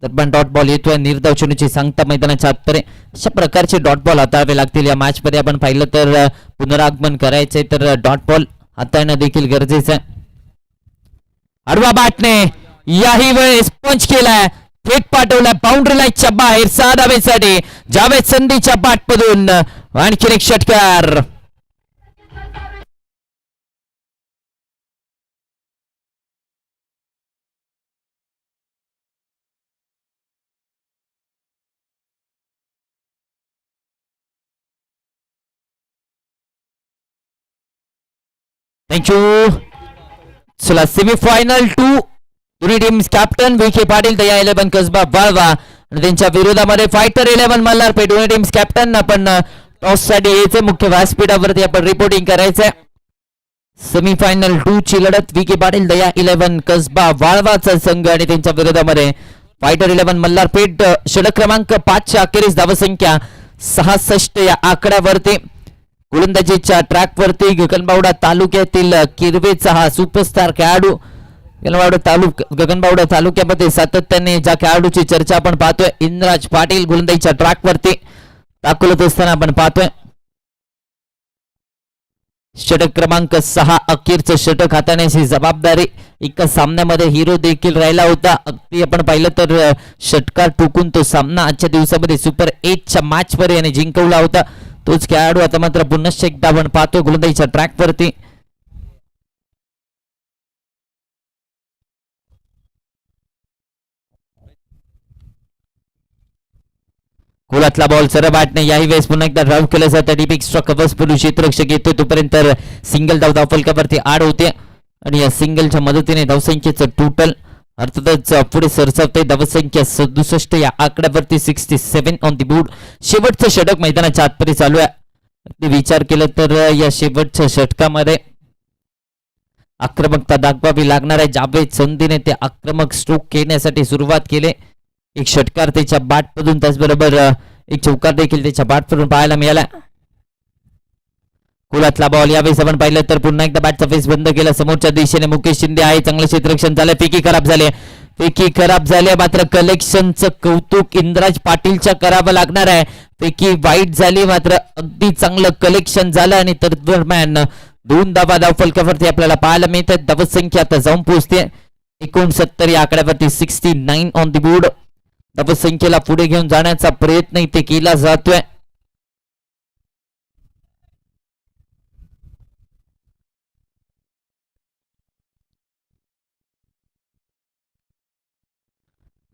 दरम्यान डॉट बॉल येतोय. निर्धाव चेंडूची सांगता मैदानाच्या आतपर्यंत. अशा प्रकारचे डॉट बॉल हाताळावे लागतील या मॅच मध्ये. आपण पाहिलं तर पुनरागमन करायचंय तर डॉट बॉल हाताळणं देखील गरजेचं आहे. आडवा बॅटने याही वेळेस पंच केलाय. थेट पाठवलाय बाउंड्री लाईनच्या बाहेर 6 धावेसाठी जावेद संधीच्या बॅटमधून आणखी एक षटकार. थँक्यू. चला सेमीफायनल 2 दोन्ही टीम्स कॅप्टन विखे पाटील दया 11 कसबा वाळवा आणि त्यांच्या विरोधामध्ये फायटर 11 मल्हारपेठ. दोन्ही टीम्स कॅप्टन आपण टॉस साठी यायचे मुख्य व्यासपीठावरती आपण रिपोर्टिंग करायचंय. सेमीफायनल 2 ची लढत विखे पाटील दया 11 कसबा वाळवाचा संघ आणि त्यांच्या विरोधामध्ये फायटर 11 मल्हारपेठ. षटक क्रमांक 5 च्या अखेरीस धावसंख्या 66 या आकड्यावरती. गोलंदाजीच्या ट्रॅकवरती गगनबावडा तालुक्यातील किरवेचा हा सुपरस्टार खेळाडू. गगनबावडा तालुक्यामध्ये सातत्याने ज्या खेळाडूची चर्चा आपण पाहतोय इंद्राज पाटील गोलंदाजीच्या ट्रॅकवरती दाखवत असताना आपण पाहतोय. षटक क्रमांक 6 अखेरचं षटक हाताळण्याची जबाबदारी एका सामन्यामध्ये हिरो देखील राहिला होता. अगदी आपण पाहिलं तर षटकार ठोकून तो सामना आजच्या दिवसामध्ये सुपर 8च्या मॅच वर याने जिंकवला होता. तोच खेळाडू आता मात्र पुन्हा एकदा आपण पाहतो गोलंदाजीच्या ट्रॅक वरती. गोलातला बॉल सरळ बॅटने याही वेळेस पुन्हा एकदा ड्राईव्ह केलं जातं. डीप एक्स्ट्रा कव्हर्स पुढे क्षेत्ररक्षक येतो तोपर्यंत सिंगल धाव फलकावरती आड होते आणि या सिंगलच्या मदतीने धावसंख्येचं टोटल अर्थातच पुढे सरसावते. धावसंख्या 67 या आकड्यावरती 67 ऑन दी बोर्ड. शेवटचं षटक मैदानाच्या आतमध्ये चालू आहे. विचार केला तर या शेवटच्या षटकामध्ये आक्रमकता दाखवावी लागणार आहे. जावेद संधीने ते आक्रमक स्ट्रोक खेळण्यासाठी सुरुवात केली. एक षटकार त्याच्या बॅटमधून त्याचबरोबर एक चौकार देखील त्याच्या बॅटमधून पाहायला मिळाला. गोलातला बॉल यावेळेस आपण पाहिलं तर पुन्हा एकदा बॅटचा फेस बंद केला. समोरच्या दिशेने मुकेश शिंदे आहे. चांगलं क्षेत्ररक्षण झालं. फेकी खराब झाले मात्र कलेक्शनचं कौतुक इंद्राज पाटीलच्या करावं लागणार आहे. फेकी वाईट झाली मात्र अगदी चांगलं कलेक्शन झालं आणि तर दरम्यान 2 धावा धावफलकावरती आपल्याला पाहायला मिळतात. धावसंख्या आता जाऊन पोहोचते 69 या आकड्यावरती 69 ऑन दी बोर्ड. धावसंख्येला पुढे घेऊन जाण्याचा प्रयत्न इथे केला जातोय.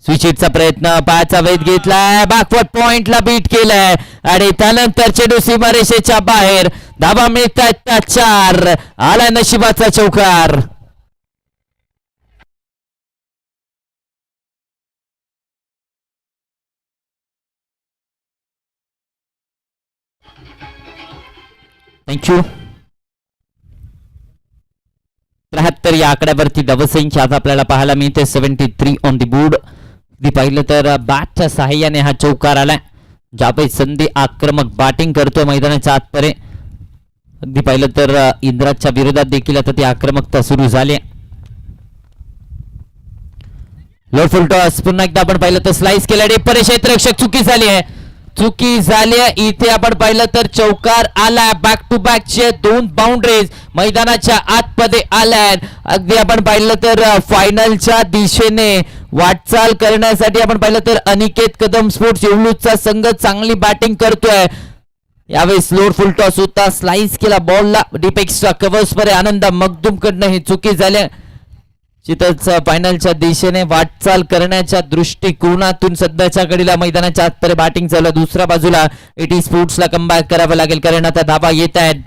स्विचिटचा प्रयत्न पायाचा वेध घेतलाय. बॅकवर्ड पॉइंटला बीट केलाय आणि त्यानंतर चेंडू सीमारेषेच्या बाहेर. धावा मिळतात 4. आला नशिबाचा चौकार. थँक्यू. 73 या आकड्यावरती धावसंख्या आता आपल्याला पाहायला मिळते 73 ऑन दी बोर्ड. पाहिलं तर बॅटच्या सहाय्याने हा चौकार आलाय. जावेद संधी आक्रमक बॅटिंग करतोय मैदानाच्या आतपर्यंत. अगदी पाहिलं तर इंद्राजच्या विरोधात देखील आता ती आक्रमकता सुरू झाली. लोड फुल टॉस पुन्हा एकदा आपण पाहिलं तर स्लाइस केला. डेपर क्षेत्ररक्षक चुकी झाली आहे. इथे आपण पाहिलं तर चौकार आला. बॅक टू बॅक चे 2 बाउंड्रीज मैदानाच्या आतमध्ये आल्या. अगदी आपण पाहिलं तर फायनलच्या दिशेने वाटचाल करण्यासाठी आपण पाहिलं तर अनिकेत कदम स्पोर्ट्स येवलूरचा संघ चांगली बॅटिंग करतोय. यावेळेस लोड फुल टॉस होता. स्लाइस केला बॉलला डीप एक्स्ट्रा कव्हर्स वर आनंद मगदुम कडनं हे चुकी झाले. चितच फायनलच्या दिशेने वाटचाल करण्याच्या दृष्टिकोनातून सध्याच्या घडीला मैदानाच्या आतपर्यंत बॅटिंग चालू. दुसऱ्या बाजूला एटी स्पोर्ट्सला कमबॅक करावं लागेल कारण आता धावा येत आहेत.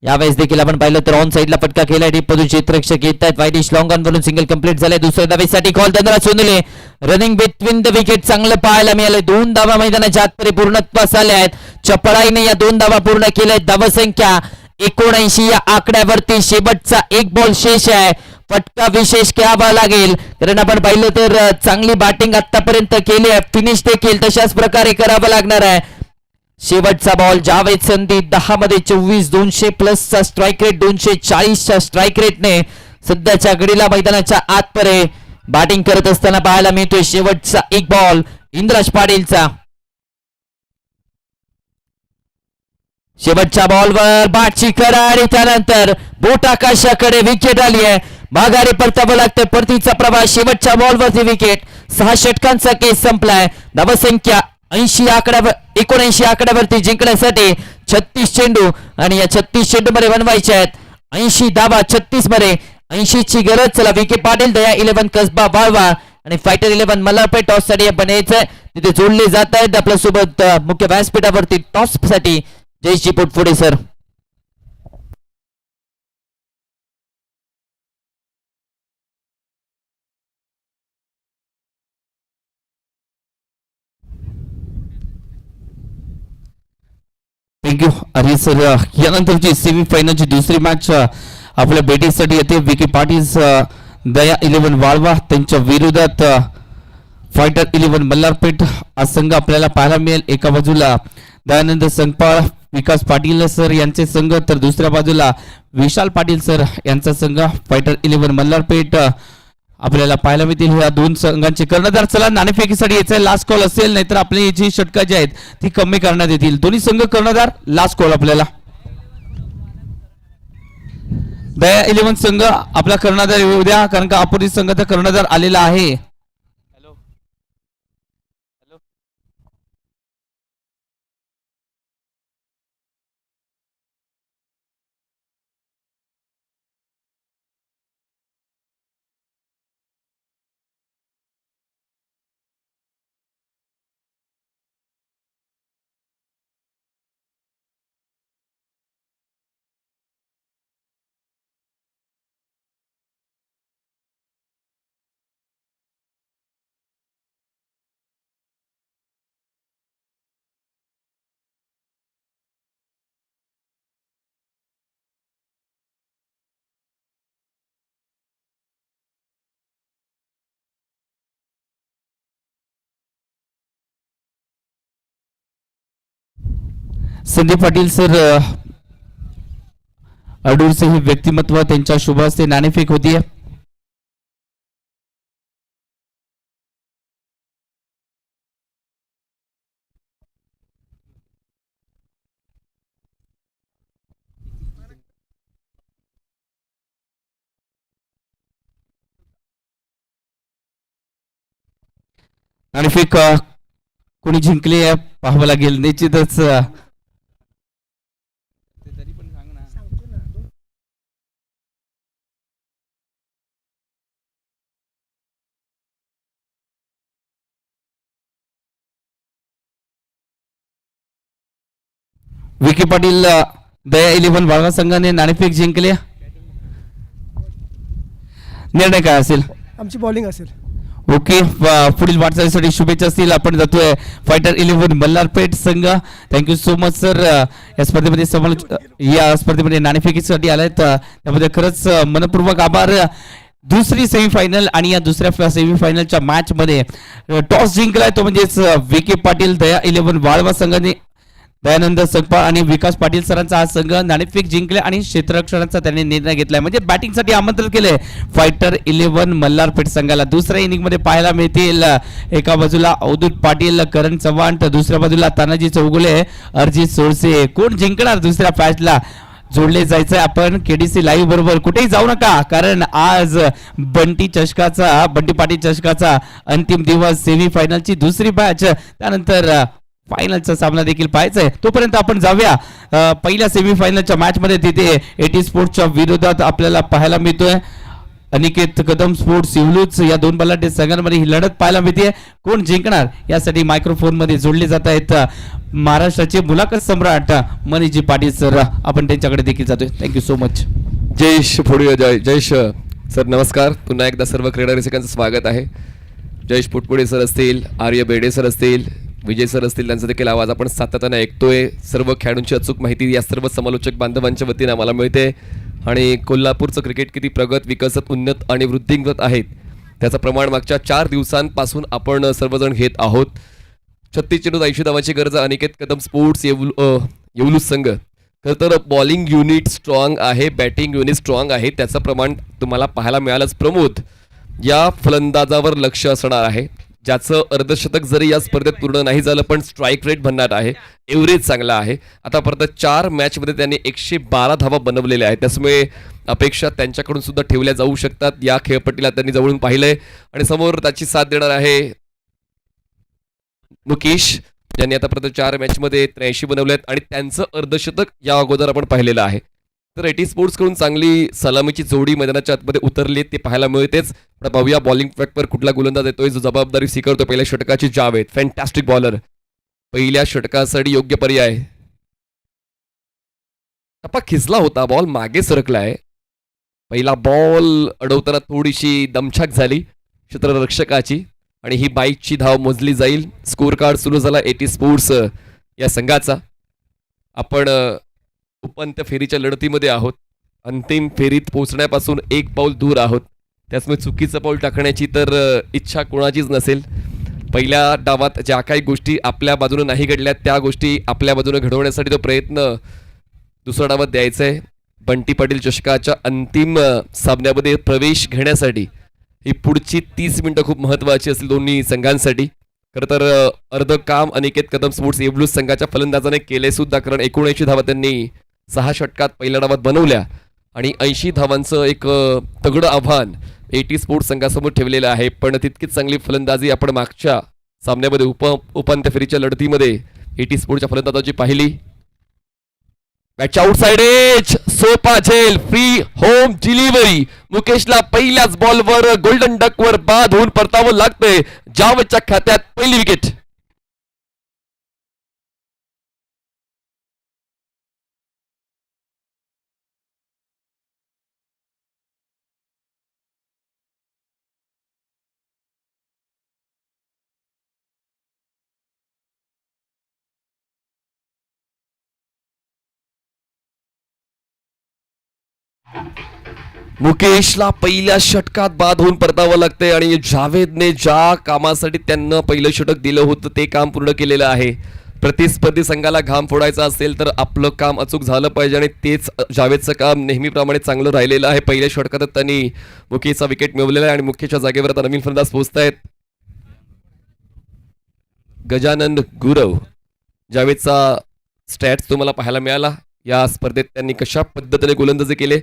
यावेळेस देखील आपण पाहिलं तर ऑन साइडला पटका केला. डीप मधून क्षेत्ररक्षक येत आहेत. वाईडिश लॉंग ऑन वरून सिंगल कंप्लीट झाले. दुसऱ्या धावेसाठी call Dhanraj Sonle running between the wicket चांगलं पाहायला मिळाले. 2 धावा मैदानाच्या आतपर्यंत पूर्णत्वास आल्या आहेत. चपळाईने या 2 धावा पूर्ण केल्या. धावसंख्या 79 या आकड्यावरती. शेवटचा 1 बॉल शेष आहे. फटका विशेष घ्यावा लागेल कारण आपण पाहिलं तर चांगली बॅटिंग आतापर्यंत केली आहे. फिनिश देखील तशाच प्रकारे करावं लागणार आहे. शेवटचा बॉल जावेद संधी 10 मध्ये 24 200 प्लसचा स्ट्राईक रेट 240च्या स्ट्राईक रेटने सध्याच्या घडीला मैदानाच्या आतपर्यंत बॅटिंग करत असताना पाहायला मिळतोय. शेवटचा 1 बॉल इंद्राज पाटीलचा. शेवटच्या बॉलवर बाटची करा आणि त्यानंतर बोट आकाशाकडे विकेट आली आहे. माघारी परतावं लागतं. परतीचा प्रवास. शेवटच्या बॉलवरती विकेट. 6 षटकांचा केस संपलाय. धावसंख्या 79 आकड्यावरती जिंकण्यासाठी 36 चेंडू आणि या 36 चेंडू मध्ये बनवायचे आहेत 80 धावा. 36 मध्ये 80 ची गरज. चला विके पाटील, दया 11 कसबा वाळवा आणि फायटर 11 मल्हारपेठ टॉस साठी आपण यायचंय. तिथे जोडले जात आहेत आपल्यासोबत मुख्य व्यासपीठावरती टॉस साठी जयश्री पोटफोडे सर. थँक्यू अरे सर. यानंतरची सेमीफायनलची दुसरी मॅच आपल्या भेटीसाठी येते. विके पाटील दया 11 वाळवा त्यांच्या विरोधात फायटर 11 मल्हारपेठ हा संघ आपल्याला पाहायला मिळेल. एका बाजूला दयानंद संगपाळ विकास पाटील सर यांचे संघ तर दुसऱ्या बाजूला विशाल पाटील सर यांचा संघ फायटर 11 मल्हारपेठ आपल्याला पाहायला मिळतील ह्या दोन संघांचे कर्णधार. चला नाणेफेकीसाठी याचा लास्ट कॉल असेल, नाहीतर आपली जी षटकं जी आहेत ती कमी करण्यात येतील. दोन्ही संघ कर्णधार, लास्ट कॉल आपल्याला. दया 11 संघ आपला कर्णधार येऊ द्या, कारण का अपोजिट संघाचा कर्णधार आलेला आहे. संदीप पाटील सर अडूरचे हे व्यक्तिमत्व, त्यांच्या शुभ हस्ते नाणेफेक होतीये. नाणेफेक कोणी जिंकली आहे पाहावं लागेल निश्चितच. विकी पाटील दया 11 वाळवा संघाने नाणेफेक जिंकले. निर्णय काय असेल? आमची बॉलिंग असेल. ओके, पुढील वाटचालीसाठी शुभेच्छा असतील. आपण जातोय फायटर 11 मल्हारपेठ संघ. Thank you so much sir. या स्पर्धेमध्ये नाणेफेकीसाठी आलाय, त्यामध्ये खरंच मनपूर्वक आभार. दुसरी सेमीफायनल आणि या दुसऱ्या सेमीफायनलच्या मॅच मध्ये टॉस जिंकलाय तो म्हणजेच विके पाटील दया 11 वाळवा संघाने. दयानंद सकपाळ आणि विकास पाटील सरांचा हा संघ नाणेफेक जिंकले आणि क्षेत्ररक्षणाचा त्यांनी निर्णय घेतलाय, म्हणजे बॅटिंगसाठी आमंत्रित केले फायटर 11 मल्हारपेठ संघाला. दुसऱ्या इनिंग मध्ये पाहायला मिळतील एका बाजूला अवधूत पाटील, करण चव्हाण, तर दुसऱ्या बाजूला तानाजी चौगुले, अर्जित सोळसे. कोण जिंकणार दुसऱ्या मॅचला? जोडले जायचंय आपण केडीसी लाईव्ह बरोबर. कुठेही जाऊ नका, कारण आज बंटी पाटील चषकाचा अंतिम दिवस, सेमीफायनलची दुसरी मॅच, त्यानंतर फायनलचा सामना देखील पाहायचा आहे. तोपर्यंत आपण जाऊया पहिल्या सेमीफायनलच्या मॅच मध्ये. तिथे एटी स्पोर्ट्सच्या विरोधात आपल्याला पाहायला मिळतोय अनिकेत कदम स्पोर्ट्स इव्हलूच. या दोन बलाढ्य संघांमध्ये ही लढत पाहायला मिळते. कोण जिंकणार यासाठी मायक्रोफोन मध्ये जोडले जात आहेत महाराष्ट्राचे मुलाखत सम्राट मनीषजी पाटील सर. आपण त्यांच्याकडे देखील जातोय. Thank you so much. जयेश पुढे जयेश सर नमस्कार. पुन्हा एकदा सर्व क्रीडा रसिकांचं स्वागत आहे. जयेश पुटपुडे सर असतील, आर्य बेडे सर असतील, विजय सर असतील, त्यांचा देखील आवाज आपण सातत्याने ऐकतोय. सर्व खेळाडूंची अचूक माहिती या सर्व समालोचक बांधवांच्या वतीने आम्हाला मिळते. आणि कोल्हापूरचं क्रिकेट किती प्रगत, विकसित, उन्नत आणि वृद्धिंगत आहेत त्याचं प्रमाण मागच्या 4 दिवसांपासून आपण सर्वजण घेत आहोत. 36 चेंडूत 80 धावांची गरज. अनिकेत कदम स्पोर्ट्स येवलूस संघ. खरं तर बॉलिंग युनिट स्ट्रॉंग आहे, बॅटिंग युनिट स्ट्रॉंग आहे, त्याचं प्रमाण तुम्हाला पाहायला मिळालंच. प्रमोद या फलंदाजावर लक्ष असणार आहे, ज्याचं अर्धशतक जरी या स्पर्धेत पूर्ण नाही झालं पण स्ट्राईक रेट बनणार आहे, एव्हरेज चांगला आहे. आतापर्यंत 4 मॅचमध्ये त्यांनी 112 धावा बनवलेल्या आहेत, त्यामुळे अपेक्षा त्यांच्याकडून सुद्धा ठेवल्या जाऊ शकतात. या खेळपट्टीला त्यांनी जवळून पाहिलंय आणि समोर त्याची साथ देणार आहे मुकेश, ज्यांनी आतापर्यंत 4 मॅचमध्ये 83 बनवले आहेत आणि त्यांचं अर्धशतक या अगोदर आपण पाहिलेलं आहे. तर एटी स्पोर्ट्सकडून चांगली सलामीची जोडी मैदानाच्या आतमध्ये उतरली ते पाहायला मिळतेच. पण पाहूया बॉलिंग ट्रॅकवर कुठला गोलंदाज येतोय जो जबाबदारी स्वीकारतो. पहिल्या षटकाची जावेद, फॅन्टॅस्टिक बॉलर, पहिल्या षटकासाठी योग्य पर्याय. टप्पा खिचला होता, बॉल मागे सरकलाय. पहिला बॉल अडवताना थोडीशी दमछाक झाली क्षेत्ररक्षकाची आणि ही बाईकची धाव मोजली जाईल. स्कोर कार्ड सुरू झाला एटी स्पोर्ट्स या संघाचा. आपण उपांत्य फेरीच्या लढतीमध्ये आहोत, अंतिम फेरीत पोहोचण्यापासून 1 पाऊल दूर आहोत. त्यामुळे चुकीचं पाऊल टाकण्याची तर इच्छा कोणाचीच नसेल. पहिल्या डावात ज्या काही गोष्टी आपल्या बाजूने नाही घडल्या त्या गोष्टी आपल्या बाजूने घडवण्यासाठी तो प्रयत्न दुसऱ्या डावात द्यायचा आहे. बंटी पाटील चषकाच्या अंतिम सामन्यामध्ये प्रवेश घेण्यासाठी ही पुढची 30 मिनिटं खूप महत्त्वाची असतील दोन्ही संघांसाठी. खरं तर अर्ध काम अनिकेत कदम स्पोर्ट्स येबलूज संघाच्या फलंदाजाने केले सुद्धा, कारण 79 धावा त्यांनी 6 षटकात पहिल्या डावात बनवल्या आणि 80 धावांचं एक तगडं आव्हान एटी स्पोर्ट्स संघासमोर ठेवलेलं आहे. पण तितकीच चांगली फलंदाजी आपण मागच्या सामन्यामध्ये उपांत्य फेरीच्या लढतीमध्ये एटी स्पोर्ट्सच्या फलंदाजाची पाहिली. बॅटच्या आउटसाइड एज, सोपा झेल, फ्री होम डिलिव्हरी. मुकेशला पहिल्याच बॉलवर गोल्डन डकवर बाद होऊन परतावं लागतंय. जावेदच्या खात्यात पहिली विकेट. मुकेशला पहिल्या षटकात बाद होऊन परतावं लागतंय आणि जावेदने ज्या कामासाठी त्यांना पहिलं षटक दिलं होतं ते काम पूर्ण केलेलं आहे. प्रतिस्पर्धी संघाला घाम फोडायचा असेल तर आपलं काम अचूक झालं पाहिजे आणि तेच जावेदचं काम नेहमीप्रमाणे चांगलं राहिलेलं आहे. पहिल्या षटकातच त्यांनी मुकेशचा विकेट मिळवलेला आहे आणि मुकेशच्या जागेवर आता नवीन फलंदाज पोहोचतायत. गजानन गुरव. जावेदचा स्टॅट्स तुम्हाला पाहायला मिळाला. या स्पर्धेत त्यांनी कशा पद्धतीने गोलंदाजी केले,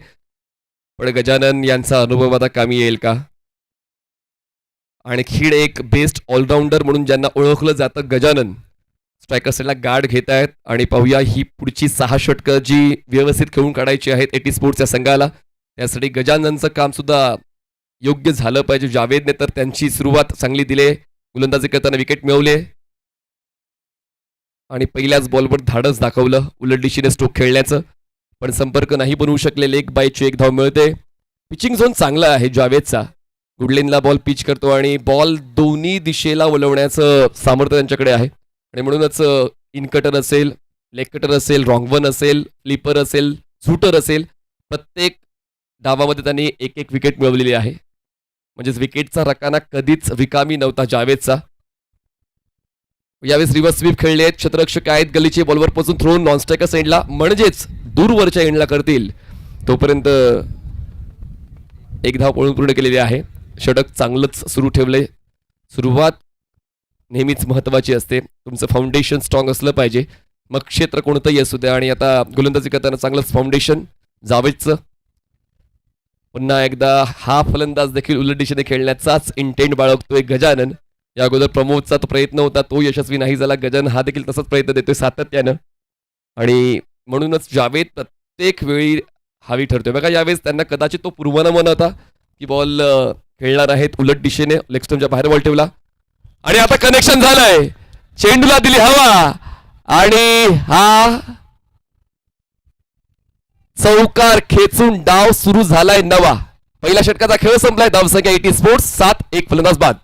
पण गजानन यांचा अनुभव आता कामी येईल का? आणखी एक बेस्ट ऑलराऊंडर म्हणून ज्यांना ओळखलं जातं गजानन स्ट्रायकर साईडला गार्ड घेत आहेत आणि पाहूया ही पुढची 6 षटकं जी व्यवस्थित खेळून काढायची आहेत एटी स्पोर्ट्सच्या संघाला. त्यासाठी गजाननचं काम सुद्धा योग्य झालं पाहिजे. जावेदने तर त्यांची सुरुवात चांगली दिली, गोलंदाजी करताना विकेट मिळवले आणि पहिल्याच बॉलवर धाडस दाखवलं उलट दिशेने स्ट्रोक खेळण्याचं, पण संपर्क नाही बनवू शकले. लेग बायची 1 धाव मिळते. पिचिंग झोन चांगला आहे जावेदचा. गुडलेनला बॉल पिच करतो आणि बॉल दोन्ही दिशेला वळवण्याचं सामर्थ्य त्यांच्याकडे आहे आणि म्हणूनच इन कटर असेल, लेग कटर असेल, रॉंग वन असेल, फ्लिपर असेल, झुटर असेल, प्रत्येक डावामध्ये त्यांनी एक एक विकेट मिळवलेली आहे. म्हणजेच विकेटचा रकाना कधीच रिकामी नव्हता जावेदचा. यावेळेस रिव्हर्स स्वीप खेळले आहेत. क्षेत्ररक्षक आहेत, गलीचे बॉलवर पोहोचून थ्रो नॉन स्ट्रायकर साईडला, म्हणजेच दूरवरच्या एंडला करतील तोपर्यंत 1 धाव पळून पूर्ण केलेली आहे. षटक चांगलंच सुरू ठेवलंय. सुरुवात नेहमीच महत्वाची असते. तुमचं फाउंडेशन स्ट्रॉंग असलं पाहिजे, मग क्षेत्र कोणतंही असू द्या. आणि आता गोलंदाजी करताना चांगलंच फाउंडेशन जावेदचं. पुन्हा एकदा हा फलंदाज देखील उलट दिशेने खेळण्याचाच इंटेंट बाळगतोय गजानन. या अगोदर प्रमोदचा तो प्रयत्न होता, तो यशस्वी नाही झाला. गजानन हा देखील तसाच प्रयत्न देतोय सातत्यानं आणि म्हणूनच जावेद प्रत्येक वेळी हवी ठरतोय. बघा यावेळेस त्यांना कदाचित तो पूर्वानुमान होता की बॉल खेळणार आहेत उलट दिशेने. लेग स्टंपच्या बाहेर बॉल ठेवला आणि आता कनेक्शन झालंय. चेंडूला दिली हवा आणि हा चौकार खेचून डाव सुरू झालाय नवा. पहिल्या षटकाचा खेळ संपलाय. धावसंख्या एटी स्पोर्ट्स 7-1, फलंदाज बाद.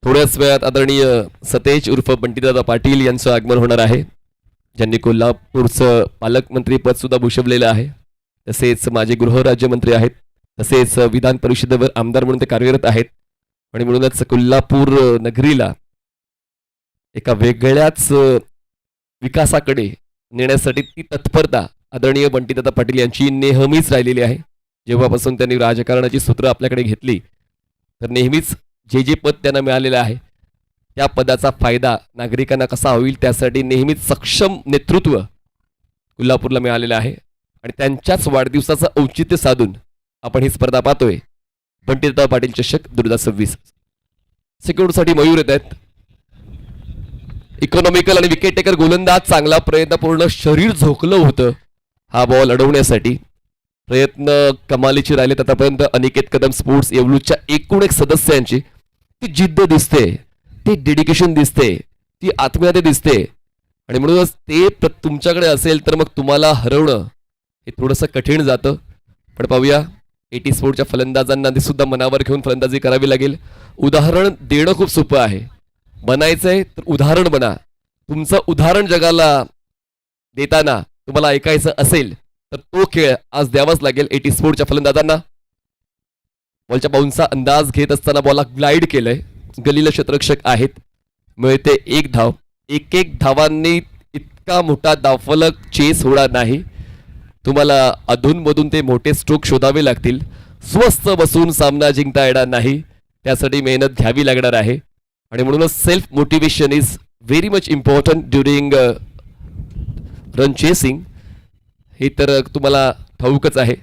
थोड्याच वेळात आदरणीय सतेज उर्फ बंटीदादा पाटील यांचं आगमन होणार आहे, ज्यांनी कोल्हापूरचं पालकमंत्री पद सुद्धा भूषवलेलं आहे. तसेच माजी गृहराज्यमंत्री आहेत, तसेच विधान परिषदेवर आमदार म्हणून ते कार्यरत आहेत आणि म्हणूनच कोल्हापूर नगरीला एका वेगळ्याच विकासाकडे नेण्यासाठी ती तत्परता आदरणीय बंटीदादा पाटील यांची नेहमीच राहिलेली आहे. जेव्हापासून त्यांनी राजकारणाची सूत्र आपल्याकडे घेतली तर नेहमीच जे जे पद त्यांना मिळालेलं आहे त्या पदाचा फायदा नागरिकांना कसा होईल त्यासाठी नेहमीच सक्षम नेतृत्व कोल्हापूरला मिळालेलं आहे आणि त्यांच्याच वाढदिवसाचं औचित्य साधून आपण ही स्पर्धा पाहतोय. बंटीदादा पाटील चषक 2026 सिक्युरिटीसाठी मयूर येत आहेत. इकॉनॉमिकल आणि विकेट टेकर गोलंदाज, चांगला प्रयत्नपूर्ण, शरीर झोकलं होतं हा बॉल अडवण्यासाठी. प्रयत्न कमालीचे राहिलेत आतापर्यंत. अनिकेत कदम स्पोर्ट्स येवलूच्या एकूण एक सदस्यांची ती जिद्द दिसते, ती डेडिकेशन दिसते, ती आत्मीयता दिसते आणि म्हणूनच ते तुमच्याकडे असेल तर मग तुम्हाला हरवणं हे थोडंसं कठीण जातं. पण पाहूया एटी स्पोर्टच्या फलंदाजांना ते सुद्धा मनावर घेऊन फलंदाजी करावी लागेल. उदाहरण देणं खूप सोपं आहे, बनायचंय तर उदाहरण बना. तुमचं उदाहरण जगाला देताना तुम्हाला ऐकायचं असेल तर तो खेळ आज द्यावाच लागेल एटी स्पोर्टच्या फलंदाजांना. बॉलच्या बाउन्सचा अंदाज घेत असताना बॉलला ग्लाइड केलंय. गलीला क्षेत्ररक्षक आहेत. मिळते एक धाव. एक धावांनी इतका मोठा धावफलक चेस होणार नाही. तुम्हाला अधूनमधून ते मोठे स्ट्रोक शोधावे लागतील. स्वस्त बसून सामना जिंकता येणार नाही, त्यासाठी मेहनत घ्यावी लागणार आहे. आणि म्हणूनच self motivation is very much important during run chasing. हे तर तुम्हाला ठाऊकच आहे.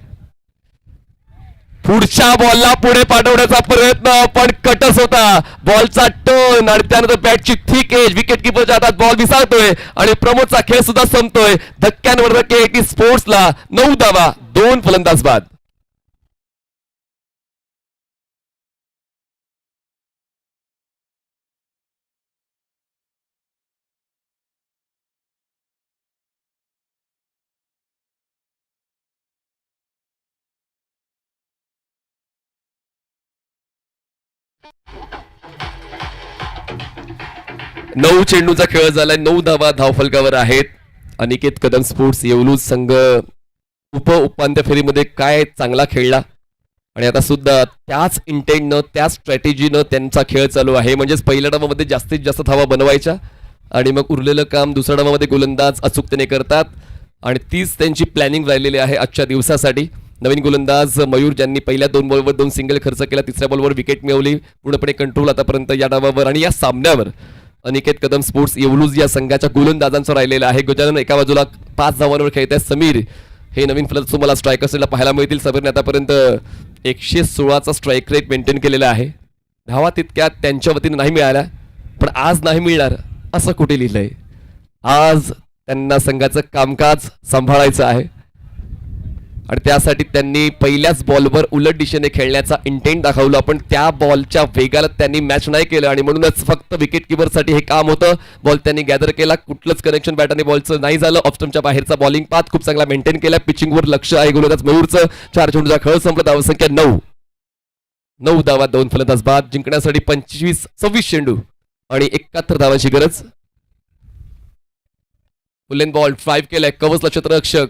पुढच्या बॉलला पुढे पाठवण्याचा प्रयत्न पण कटच होता. बॉलचा टर्न आणि त्यानंतर बॅटची थिक एज. विकेट किपरच्या हातात बॉल विसारतोय आणि प्रमोदचा खेळ सुद्धा संपतोय. धक्क्यांवर धक्के एटी स्पोर्ट्सला 9 धावा, 2 फलंदाज बाद. नऊ चेंडूचा खेळ झालाय. 9 धावा धावफलकावर आहेत. अनिकेत कदम स्पोर्ट्स येवलूज संघ उपांत्य फेरीमध्ये काय चांगला खेळला आणि आता सुद्धा त्याच इंटेंटनं त्याच स्ट्रॅटेजीनं त्यांचा खेळ चालू आहे. म्हणजेच पहिल्या डावामध्ये जास्तीत जास्त धावा बनवायच्या आणि मग उरलेलं काम दुसऱ्या डावामध्ये गोलंदाज अचूकतेने करतात आणि तीच त्यांची प्लॅनिंग राहिलेली आहे आजच्या दिवसासाठी. नवीन गोलंदाज मयूर ज्यांनी पहिल्या 2 बॉलवर 2 सिंगल खर्च केला, तिसऱ्या बॉलवर विकेट मिळवली. पूर्णपणे कंट्रोल आतापर्यंत या डावावर आणि या सामन्यावर अनिकेत कदम स्पोर्ट्स येवलूज या संघाच्या गोलंदाजांचा राहिलेला आहे. गजानन एका बाजूला 5 धावांवर खेळत आहे. समीर हे नवीन फलंदाज तुम्हाला स्ट्रायकर असलेला पाहायला मिळतील. समीरने आतापर्यंत 116चा स्ट्राईक रेट मेंटेन केलेला आहे. धावा तितक्या त्यांच्या वतीने नाही मिळाल्या, पण आज नाही मिळणार असं कुठे लिहिलंय. आज त्यांना संघाचं कामकाज सांभाळायचं आहे आणि त्यासाठी त्यांनी पहिल्याच बॉलवर उलट दिशेने खेळण्याचा इंटेंट दाखवला, पण त्या बॉलच्या वेगाला त्यांनी मॅच नाही केलं आणि म्हणूनच फक्त विकेट किपरसाठी हे काम होतं. बॉल त्यांनी गॅदर केला, कुठलंच कनेक्शन बॅटरने बॉलचं नाही झालं. ऑफस्टमच्या बाहेरचा बॉलिंग पाथ खूप चांगला मेंटेन केला. पिचिंगवर लक्ष आहे गोलंदाज मयूरचं. 4 चेंडूचा खेळ संपला. धावसंख्या 9 धावा, 2 फलंदाज बाद. जिंकण्यासाठी 26 चेंडू आणि 71 धावांची गरज. फुल बॉल ड्राईव्ह केलाय. कवचला क्षेत्ररक्षक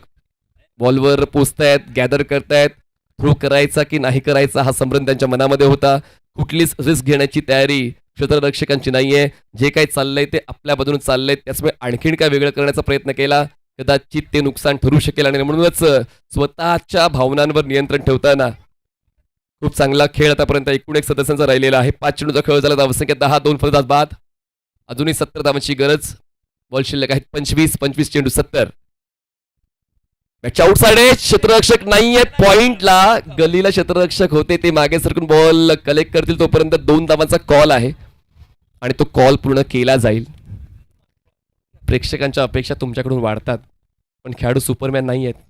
बॉलवर पोचतायत, गॅदर करतायत. थ्रो करायचा की नाही करायचा हा संभ्रम त्यांच्या मनामध्ये होता. कुठलीच रिस्क घेण्याची तयारी क्षेत्ररक्षकांची नाहीये. जे काही चाललंय ते आपल्या बाजूने चाललंय, त्याचमुळे आणखीन काय वेगळं करण्याचा प्रयत्न केला कदाचित ते नुकसान ठरू शकेल आणि म्हणूनच स्वतःच्या भावनांवर नियंत्रण ठेवताना खूप चांगला खेळ आतापर्यंत 1 सदस्यांचा राहिलेला आहे. 5 चेंडूचा खेळ झाला. धावसंख्या 10, 2 फलंदाज बाद. अजूनही 70 धावांची गरज. बॉल शिल्लक आहेत 25 चेंडू 70. आउटसाइड आहे. क्षेत्ररक्षक नाहीये पॉइंटला. गलीला क्षेत्ररक्षक होते, ते मागे सरकून बॉल कलेक्ट करतील तोपर्यंत 2 धावांचा कॉल आहे आणि तो कॉल पूर्ण केला जाईल. प्रेक्षकांच्या अपेक्षा तुमच्याकडून वाढतात, पण खेळाडू सुपरमॅन नाही आहेत.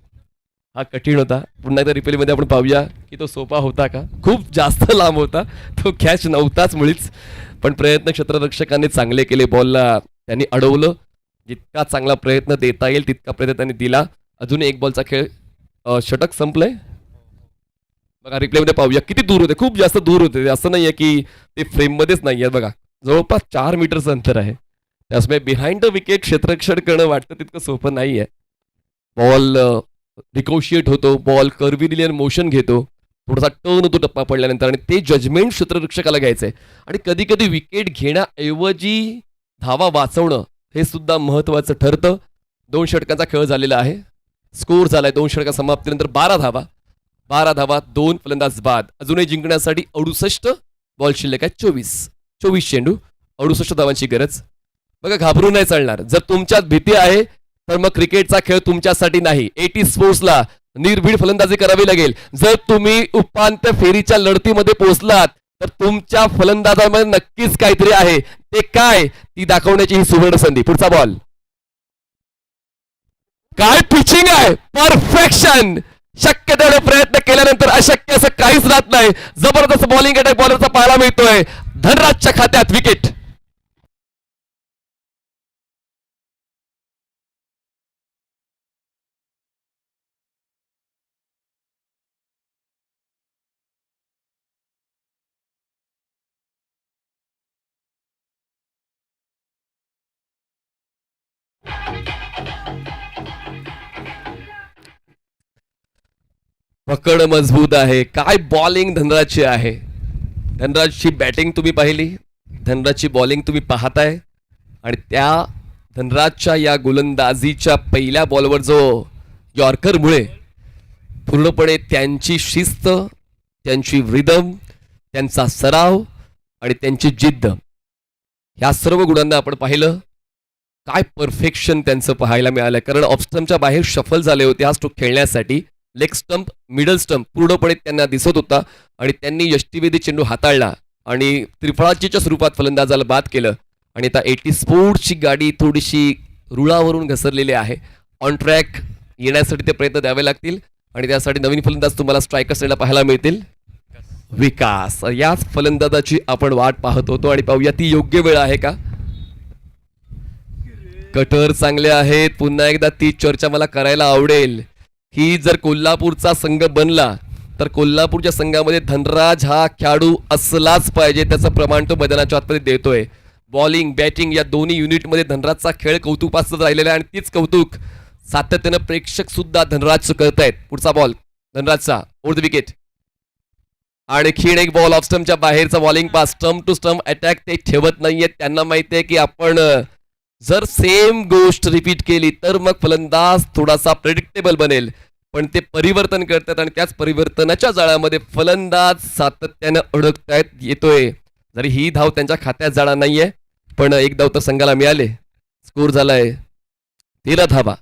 हा कठीण होता. पुन्हा एकदा रिप्लेमध्ये आपण पाहूया की तो सोपा होता का. खूप जास्त लांब होता, तो कॅच नव्हताच मुळीच, पण प्रयत्न क्षेत्ररक्षकांनी चांगले केले. बॉलला त्यांनी अडवलं. जितका चांगला प्रयत्न देता येईल तितका प्रयत्न त्यांनी दिला. अजून 1 बॉलचा खेळ. षटक संपलंय बघा. रिप्लेमध्ये पाहूया किती दूर होते. खूप जास्त दूर होते. असं नाहीये की ते फ्रेममध्येच नाही आहे. बघा जवळपास 4 मीटरचं अंतर आहे. त्यामुळे बिहाइंड द विकेट क्षेत्ररक्षण करणं वाटतं तितकं सोपं नाही आहे. बॉल रिकोशिएट होतो, बॉल कर्व्हिलियन मोशन घेतो, थोडासा टर्न होतो टप्पा पडल्यानंतर आणि ते जजमेंट क्षेत्ररक्षकाला घ्यायचंय. आणि कधी कधी विकेट घेण्याऐवजी धावा वाचवणं हे सुद्धा महत्वाचं ठरतं. 2 षटकांचा खेळ झालेला आहे. स्कोर झालाय 2 षटका समाप्तीनंतर 12 धावा, 2 फलंदाज बाद. अजूनही जिंकण्यासाठी 68. बॉल शिल्लक आहे 24 चेंडू, 68 धावांची गरज. बघा घाबरून नाही चालणार. जर तुमच्यात भीती आहे तर मग क्रिकेटचा खेळ तुमच्यासाठी नाही. एटी स्पोर्ट्सला निर्भीड फलंदाजी करावी लागेल. जर तुम्ही उपांत्य फेरीच्या लढतीमध्ये पोहोचलात तर तुमच्या फलंदाजामध्ये नक्कीच काहीतरी आहे. ते काय ती दाखवण्याची ही सुवर्ण संधी. पुढचा बॉल. काय पिचिंग आहे. परफेक्शन. शक्य तेवढे प्रयत्न केल्यानंतर अशक्य असं काहीच राहत नाही. जबरदस्त बॉलिंग अटॅक बॉलरचा पाहायला मिळतोय. धनराजच्या खात्यात विकेट. पकड मजबूत आहे. काय बॉलिंग धनराजची आहे. धनराजची बॅटिंग तुम्ही पाहिली, धनराजची बॉलिंग तुम्ही पाहताय आणि त्या धनराजच्या या गोलंदाजीच्या पहिल्या बॉलवर जो यॉर्करमुळे पूर्णपणे त्यांची शिस्त, त्यांची रिदम, त्यांचा सराव आणि त्यांची जिद्द, ह्या सर्व गुणांना आपण पाहिलं. काय परफेक्शन त्यांचं पाहायला मिळालं, कारण ऑफ स्टंपच्या बाहेर शफल झाले होते हा स्ट्रोक खेळण्यासाठी. लेग स्टंप, मिडल स्टंप पूर्णपणे त्यांना दिसत होता आणि त्यांनी यष्टीवेधी चेंडू हाताळला आणि त्रिफळाचीच्या स्वरूपात फलंदाजाला बाद केलं. आणि आता 80 स्पोर्ट्सची गाडी थोडीशी रुळावरून घसरलेली आहे. ऑन ट्रॅक येण्यासाठी ते प्रयत्न द्यावे लागतील आणि त्यासाठी नवीन फलंदाज तुम्हाला स्ट्रायकर साईडला पाहायला मिळतील. विकास, याच फलंदाजाची आपण वाट पाहत होतो आणि पाहूया ती योग्य वेळ आहे का. कटर चांगले आहेत. पुन्हा एकदा ती चर्चा मला करायला आवडेल की जर कोल्हापूरचा संघ बनला तर कोल्हापूरच्या संघामध्ये धनराज हा खेळाडू असलाच पाहिजे. त्याचं प्रमाण तो मैदानाच्या आतमध्ये देतोय. बॉलिंग बॅटिंग या दोन्ही युनिटमध्ये धनराजचा खेळ कौतुकास्पद राहिलेला आहे आणि तीच कौतुक सातत्यानं प्रेक्षक सुद्धा धनराजचं करतायत. पुढचा बॉल धनराजचा ओव्हर द विकेट. आणखीन एक बॉल ऑफ स्टंपच्या बाहेरचा bowling pass. Stump to stump attack ते ठेवत नाहीये. त्यांना माहिती आहे की आपण जर सेम गोष्ट रिपीट केली तर मग फलंदाज थोडासा प्रेडिक्टेबल बनेल, पण ते परिवर्तन करतात आणि त्याच परिवर्तनाच्या जाळ्यामध्ये फलंदाज सातत्यानं अडकतायत. येतोय जरी ही धाव त्यांच्या खात्यात जाणार नाहीये, पण एक धाव तर संघाला मिळाले. स्कोर झालाय 13 धावा.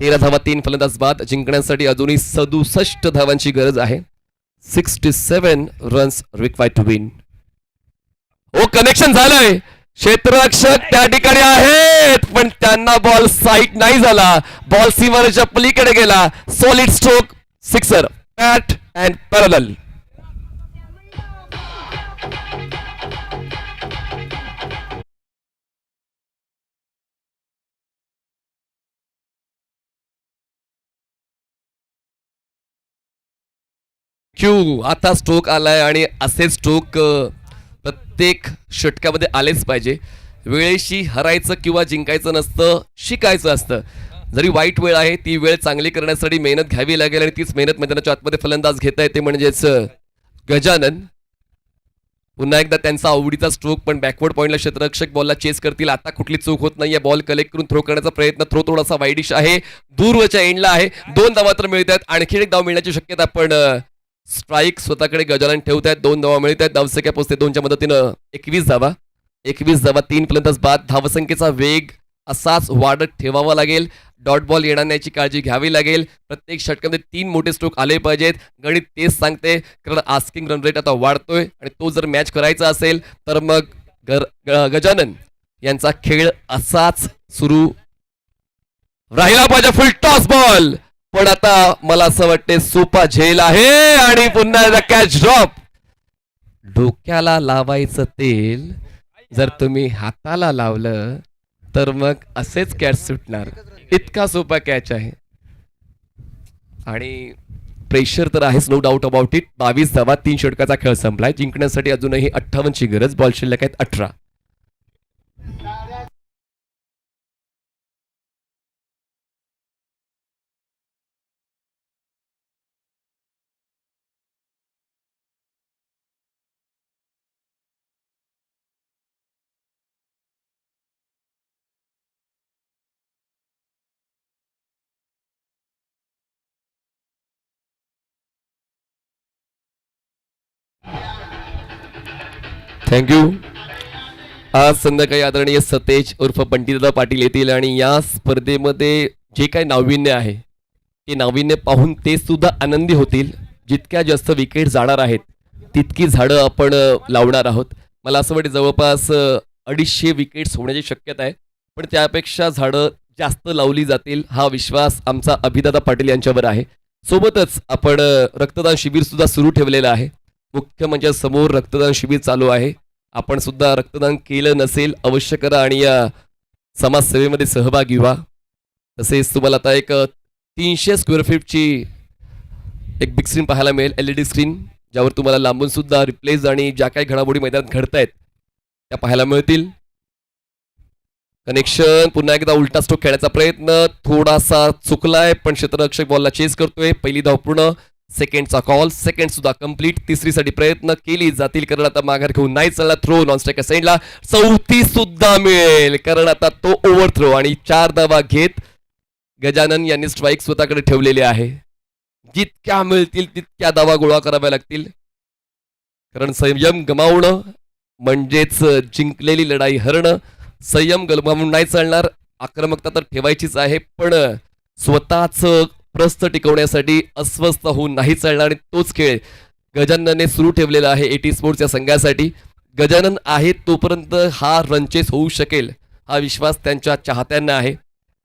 13 धावा, 3 फलंदाज बाद. जिंकण्यासाठी अजूनही 67 धावांची गरज आहे. 67 runs required to win. Oh, connection झालंय. क्षेत्ररक्षक त्या ठिकाणी आहेत पण त्यांना बॉल साईट नाही झाला. बॉल सीमारेषेच्या पलीकडे गेला. Solid stroke, sixer, pat and parallel. आता स्ट्रोक आलाय आणि असे स्ट्रोक प्रत्येक षटकामध्ये आलेच पाहिजे. वेळेशी हरायचं किंवा जिंकायचं नसतं, शिकायचं असतं. जरी वाईट वेळ आहे ती वेळ चांगली करण्यासाठी मेहनत घ्यावी लागेल आणि तीच मेहनत मैदानाच्या आतमध्ये फलंदाज घेता येते म्हणजेच गजानन. पुन्हा एकदा त्यांचा आवडीचा स्ट्रोक, पण बॅकवर्ड पॉइंटला क्षेत्ररक्षक बॉलला चेस करतील. आता कुठली चूक होत नाहीये. बॉल कलेक्ट करून थ्रो करण्याचा प्रयत्न. थ्रो थोडासा वाईडिश आहे, दूरवरच्या एंडला आहे. 2 धावा मात्र मिळत आहेत. आणखी एक धाव मिळण्याची शक्यता, पण स्ट्राईक स्वतःकडे गजानन ठेवत आहेत. 2 धावा मिळत आहेत. धावसंख्या पोहोचते 2च्या मदतीनं 21 धावा. 21 धावा, 3 फलंदाज बाद. धावसंख्येचा वेग असाच वाढत ठेवावा लागेल. डॉट बॉल येणार नाही याची काळजी घ्यावी लागेल. प्रत्येक षटकामध्ये 3 मोठे स्ट्रोक आले पाहिजेत. गणित तेच सांगते, कारण आस्किंग रन रेट आता वाढतोय आणि तो जर मॅच करायचा असेल तर मग गजानन यांचा खेळ असाच सुरू राहिला पाहिजे. फुल टॉस बॉल, पण आता मला असं वाटते सोपा झेल आहे आणि पुन्हा एकदा कॅच ड्रॉप. डोक्याला लावायचं तेल जर तुम्ही हाताला लावलं तर मग असेच कॅच सुटणार. इतका सोपा कॅच आहे आणि प्रेशर तर आहेच, नो डाऊट अबाउट इट. 22 धावा, 3 षटकाचा खेळ संपलाय. जिंकण्यासाठी अजूनही 58 ची गरज. बॉल शिल्लक आहेत 18. थँक्यू. आज संध्याकाळी आदरणीय सतेज उर्फ बंटीदादा पाटील येतील आणि या स्पर्धेमध्ये जे काही नाविन्य आहे ते नाविन्य पाहून ते सुद्धा आनंदी होतील. जितक्या जास्त विकेट जाणार आहेत तितकी झाडं आपण लावणार आहोत. मला असं वाटतं जवळपास 250 विकेट्स होण्याची शक्यता आहे, पण त्यापेक्षा झाडं जास्त लावली जातील हा विश्वास आमचा अभिदादा पाटील यांच्यावर आहे. सोबतच आपण रक्तदान शिबिर सुद्धा सुरू ठेवलेलं आहे. मुख्य म्हणजे समोर रक्तदान शिबिर चालू आहे. आपण सुद्धा रक्तदान केलं नसेल अवश्य करा आणि या समाजसेवेमध्ये सहभागी व्हा. तसेच तुम्हाला आता एक 300 स्क्वेअर फीटची एक बिग स्क्रीन पाहायला मिळेल, LED स्क्रीन, ज्यावर तुम्हाला लांबून सुद्धा रिप्लेज आणि ज्या काही घडामोडी मैदानात घडतायत त्या पाहायला मिळतील. कनेक्शन, पुन्हा एकदा उलटा स्ट्रोक खेळण्याचा प्रयत्न थोडासा चुकलाय, पण क्षेत्ररक्षक बॉलला चेस करतोय. पहिली धाव पूर्ण. सेकंडचा कॉल, सेकंड सुद्धा कंप्लीट. तिसरीसाठी प्रयत्न केली जातील कारण आता माघार घेऊन नाही चालला. थ्रो नॉन स्ट्रायकर साईडला. चौथी सुद्धा मिळेल कारण आता तो ओव्हर थ्रो आणि 4 धावा घेत गजानन यांनी स्ट्राईक स्वतःकडे ठेवलेले आहे. जितक्या मिळतील तितक्या धावा गोळा कराव्या लागतील कारण संयम गमावणं म्हणजेच जिंकलेली लढाई हरणं. संयम गमावून नाही चालणार. आक्रमकता तर ठेवायचीच आहे पण स्वतःच प्रस्थ टिकवण्यासाठी अस्वस्थ होऊन नाही चालणार आणि तोच खेळ गजाननने सुरू ठेवलेला आहे एटी स्पोर्ट्स या संघासाठी. गजानन आहे तोपर्यंत हा रनचेस होऊ शकेल हा विश्वास त्यांच्या चाहत्यांना आहे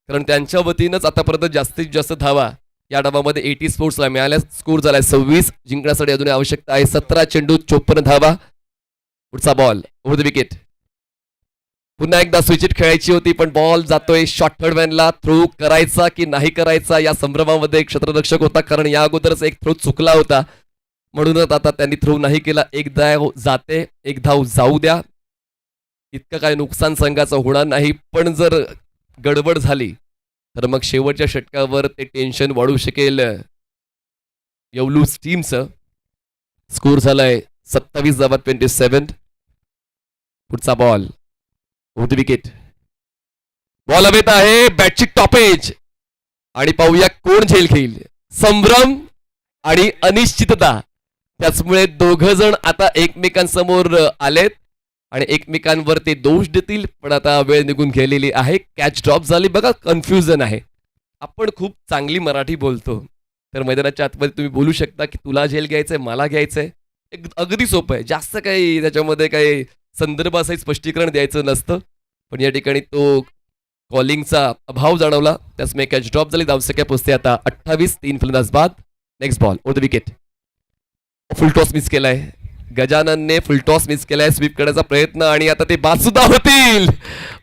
कारण त्यांच्या वतीनंच आतापर्यंत जास्तीत जास्त धावा या डावामध्ये एटी स्पोर्ट्सला मिळाल्या. स्कोर झालाय 26. जिंकण्यासाठी अजून आवश्यकता आहे 17 चेंडू 54 धावा. पुढचा बॉल ओव्हर द विकेट. पुन्हा एकदा स्विचिट खेळायची होती पण बॉल जातोय शॉर्ट थर्ड मॅनला. थ्रो करायचा की नाही करायचा या संभ्रमामध्ये एक क्षेत्ररक्षक होता कारण या अगोदरच एक थ्रो चुकला होता म्हणूनच आता त्यांनी थ्रो नाही केला. एक धाव जाते, एक धाव जाऊ द्या. इतकं काय नुकसान संघाचं होणार नाही पण जर गडबड झाली तर मग शेवटच्या षटकावर ते टेन्शन वाढू शकेल येवलूस टीमचं. स्कोर झालाय 27 धावा 27. पुढचा ball over the wicket. Ball हवेत आहे. बॅटची टॉपेज आणि पाहूया कोण झेल घेईल. संभ्रम आणि अनिश्चितता त्याचमुळे दोघ जण आता एकमेकांसमोर आलेत आणि एकमेकांवर ते दोष देतील पण आता वेळ निघून गेलेली आहे. कॅच ड्रॉप झाली. बघा कन्फ्युजन आहे. आपण खूप चांगली मराठी बोलतो तर मैदानाच्या आतमध्ये तुम्ही बोलू शकता की तुला झेल घ्यायचंय मला घ्यायचंय. अगदी सोपं आहे. जास्त काही त्याच्यामध्ये काही संदर्भ असं स्पष्टीकरण द्यायचं नसतं पण या ठिकाणी तो कॉलिंगचा अभाव जाणवला त्याचमुळे कॅच ड्रॉप झाली. धावसंख्या पोचते आता 28. 3 फलंदाज बाद. Next ball over the wicket. Full toss miss केलाय. गजाननने फुलटॉस मिस केलाय. स्वीप करण्याचा प्रयत्न आणि आता ते बाद सुद्धा होतील.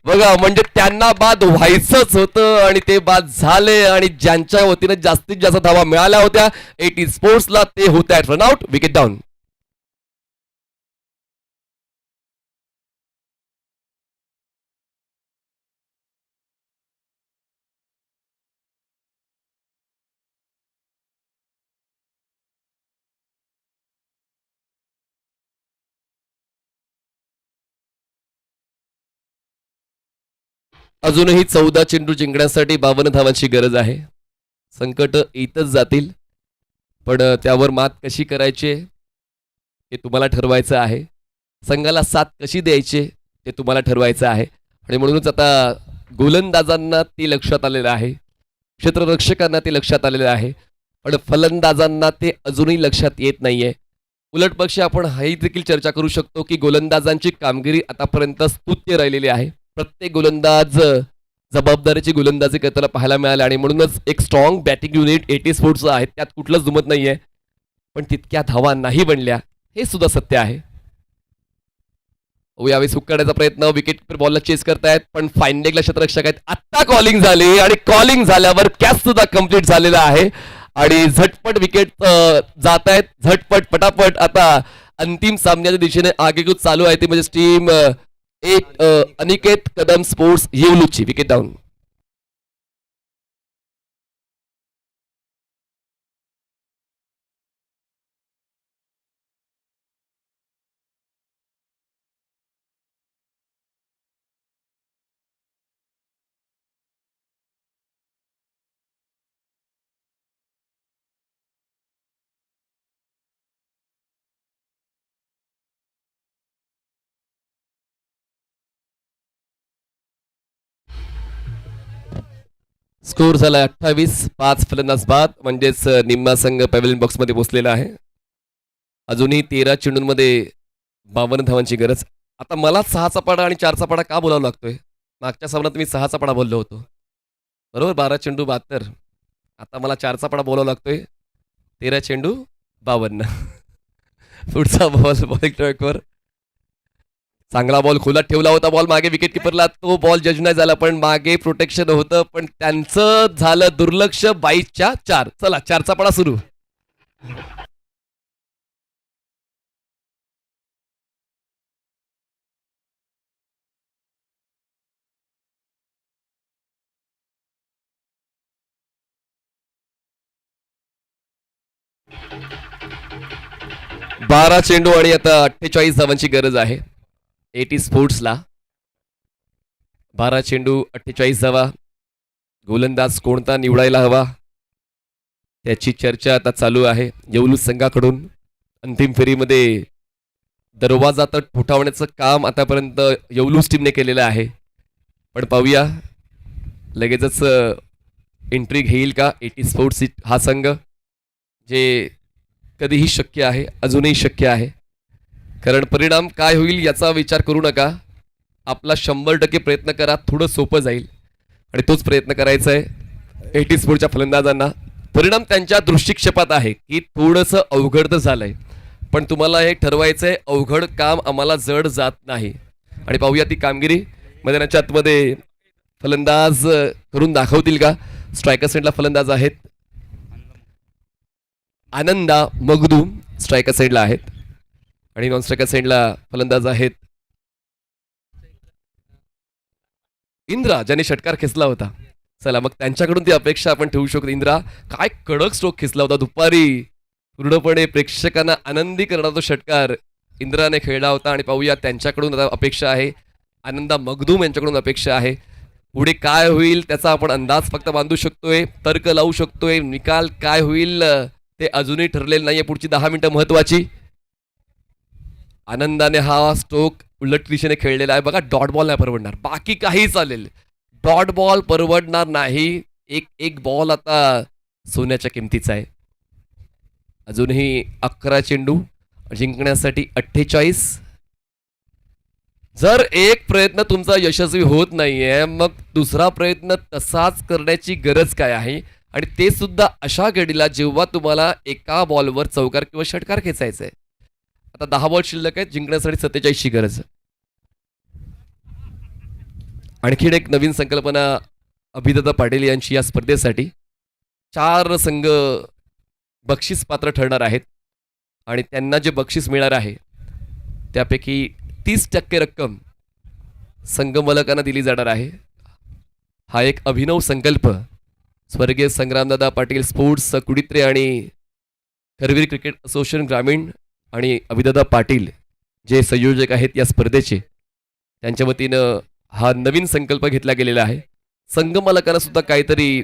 बघा म्हणजे त्यांना बाद व्हायचंच होतं आणि ते बाद झाले आणि ज्यांच्या वतीने जास्तीत जास्त धावा मिळाल्या होत्या एटी स्पोर्ट्सला ते होत आहेत रनआउट. Wicket down. अजूनही 14 चेंडू जिंकण्यासाठी 52 धावांची गरज आहे. संकट येतच जातील पण त्यावर मात कशी करायची हे तुम्हाला ठरवायचं आहे. संघाला साथ कशी द्यायची ते तुम्हाला ठरवायचं आहे आणि म्हणूनच आता गोलंदाजांना ते लक्षात आलेलं आहे. क्षेत्ररक्षकांना ते लक्षात आलेलं आहे पण फलंदाजांना ते अजूनही लक्षात येत नाहीये. उलट पक्षी आपण ही देखील चर्चा करू शकतो की गोलंदाजांची कामगिरी आतापर्यंत स्तुत्य राहिलेली आहे. प्रत्येक गोलंदाज जबाबदारीची गोलंदाजी करताना पाहायला मिळाले आणि म्हणूनच एक स्ट्रॉंग बॅटिंग युनिट एटी स्पोर्ट्सचं आहे. त्यात कुठलंच दुमत नाहीये पण तितक्या धावा नाही बनल्या हे सुद्धा सत्य आहे. यावेळी हुक करण्याचा प्रयत्न. विकेट बॉलला चेस करतायत पण फाईन लेगला क्षेत्ररक्षक आहेत. आत्ता कॉलिंग झाली आणि कॉलिंग झाल्यावर कॅच सुद्धा कंप्लीट झालेला आहे आणि झटपट विकेट जात आहेत. झटपट पटापट आता अंतिम सामन्याच्या दिशेने आगेकूच चालू आहे. ती म्हणजे टीम एक अनिकेत कदम स्पोर्ट्स येवलूची. Wicket down. स्कोर झाला 28. 5 फलंदाज बाद म्हणजेच निम्मा संघ पॅव्हलियन बॉक्समध्ये पोहोचलेला आहे. अजूनही 13 चेंडूंमध्ये 52 धावांची गरज. आता मला 6चा पाडा आणि 4चा पाडा का बोलावा लागतोय. मागच्या सामन्यात मी 6चा पाडा बोललो होतो बरोबर. 12 चेंडू 72. आता मला 4चा पाडा बोलावा लागतोय. 13 चेंडू 52. पुढचा बॉल बॉलिंग ट्रॅकवर. चांगला बॉल खोलात ठेवला होता. बॉल मागे विकेट किपरला. तो बॉल जज नाही झाला पण मागे प्रोटेक्शन होतं पण त्यांचं झालं दुर्लक्ष. 22च्या 4. चला 4चा पाडा सुरू. 12 चेंडू आणि आता 48 धावांची गरज आहे एटी स्पोर्ट्सला. 12 चेंडू 48 धावा. गोलंदाज कोणता निवडायला हवा त्याची चर्चा आता चालू आहे येवलू संघाकडून. अंतिम फेरीमध्ये दरवाजा तर ठोठावण्याचं काम आतापर्यंत येवलूस टीमने केलेलं आहे. पण पाहूया लगेचच एंट्री घेईल का एटी स्पोर्ट्स हा संघ, जे कधीही शक्य आहे, अजूनही शक्य आहे. कारण परिणाम काय होईल याचा विचार करू नका. आपला 100% प्रयत्न करा, थोडं सोपं जाईल आणि तोच प्रयत्न करायचा आहे एटी स्पोर्टच्या फलंदाजांना. परिणाम त्यांच्या दृष्टिक्षेपात आहे की थोडंसं अवघड तर झालंय, पण तुम्हाला हे ठरवायचं आहे अवघड काम आम्हाला जड जात नाही. आणि पाहूया ती कामगिरी मैदानाच्या आतमध्ये फलंदाज करून दाखवतील का. स्ट्रायकर साईडला फलंदाज आहेत आनंदा मगदूम, स्ट्रायकर साईडला आहेत. आणि नॉन स्ट्रायकर साईडला फलंदाज आहेत इंद्रा, ज्याने षटकार खेचला होता. चला मग त्यांच्याकडून ती अपेक्षा आपण ठेवू शकतो. इंद्रा, काय कडक स्ट्रोक खेचला होता दुपारी, पूर्णपणे प्रेक्षकांना आनंदी करणारा तो षटकार इंद्राने खेळला होता. आणि पाहूया त्यांच्याकडून आता अपेक्षा आहे, आनंदा मगदूम यांच्याकडून अपेक्षा आहे. पुढे काय होईल त्याचा आपण अंदाज फक्त बांधू शकतोय, तर्क लावू शकतोय. निकाल काय होईल ते अजूनही ठरलेलं नाहीये. पुढची 10 मिनिटं महत्वाची. आनंदाने हा स्ट्रोक उलट दिशेने खेळलेला आहे बघा. डॉट बॉल नाही परवडणार, बाकी काही चालेल, डॉट बॉल परवडणार नाही. एक बॉल आता सोन्याच्या किमतीचा आहे. अजूनही 11 चेंडू जिंकण्यासाठी 48. जर एक प्रयत्न तुमचा यशस्वी होत नाहीये मग दुसरा प्रयत्न तसाच करण्याची गरज काय आहे, आणि ते सुद्धा अशा घडीला जेव्हा तुम्हाला एका बॉलवर चौकार किंवा षटकार खेचायचा आहे. आता 10 बॉल शिल्लक आहेत, जिंकण्यासाठी 47ची गरज. आणखीन एक नवीन संकल्पना अभिदत्ता पाटील यांची या स्पर्धेसाठी. 4 संघ बक्षीस पात्र ठरणार आहेत आणि त्यांना जे बक्षीस मिळणार आहे त्यापैकी 30% रक्कम संघ मालकांना दिली जाणार आहे. हा एक अभिनव संकल्प स्वर्गीय संग्रामदादा पाटील स्पोर्ट्स कुडित्रे आणि करवीर क्रिकेट असोसिएशन ग्रामीण आणि अभिदत्ता पाटील जे संयोजक आहेत या स्पर्धेचे, त्यांच्या वतीनं हा नवीन संकल्प घेतला गेलेला आहे. संघ मालकांना सुद्धा काहीतरी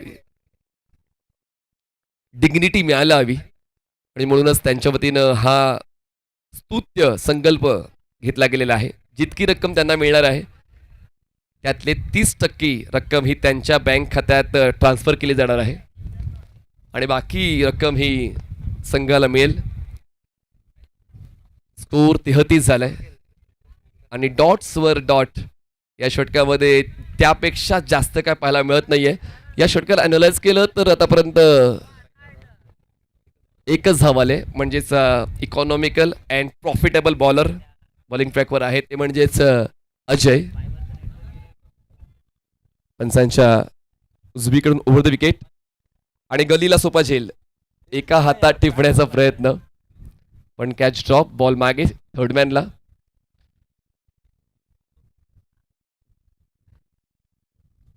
डिग्निटी मिळायला हवी आणि म्हणूनच त्यांच्या वतीनं हा स्तुत्य संकल्प घेतला गेलेला आहे. जितकी रक्कम त्यांना मिळणार आहे त्यातले 30% रक्कम ही त्यांच्या बँक खात्यात ट्रान्सफर केली जाणार आहे आणि बाकी रक्कम ही संघाला मिळेल. स्कोर 33 झालाय आणि डॉट्सवर डॉट या षटकामध्ये त्यापेक्षा जास्त काय पाहायला मिळत नाहीये. या षटकाला अॅनालाइज केलं तर आतापर्यंत एकच धाव आले, म्हणजेच economical and profitable bowler bowling ट्रॅकवर आहे ते म्हणजेच अजय. पंचांच्या उजवीकडून ओव्हर द विकेट आणि गलीला सोपा झेल, एका हातात टिपण्याचा प्रयत्न पण कॅच ड्रॉप. बॉल मागे थर्डमॅनला.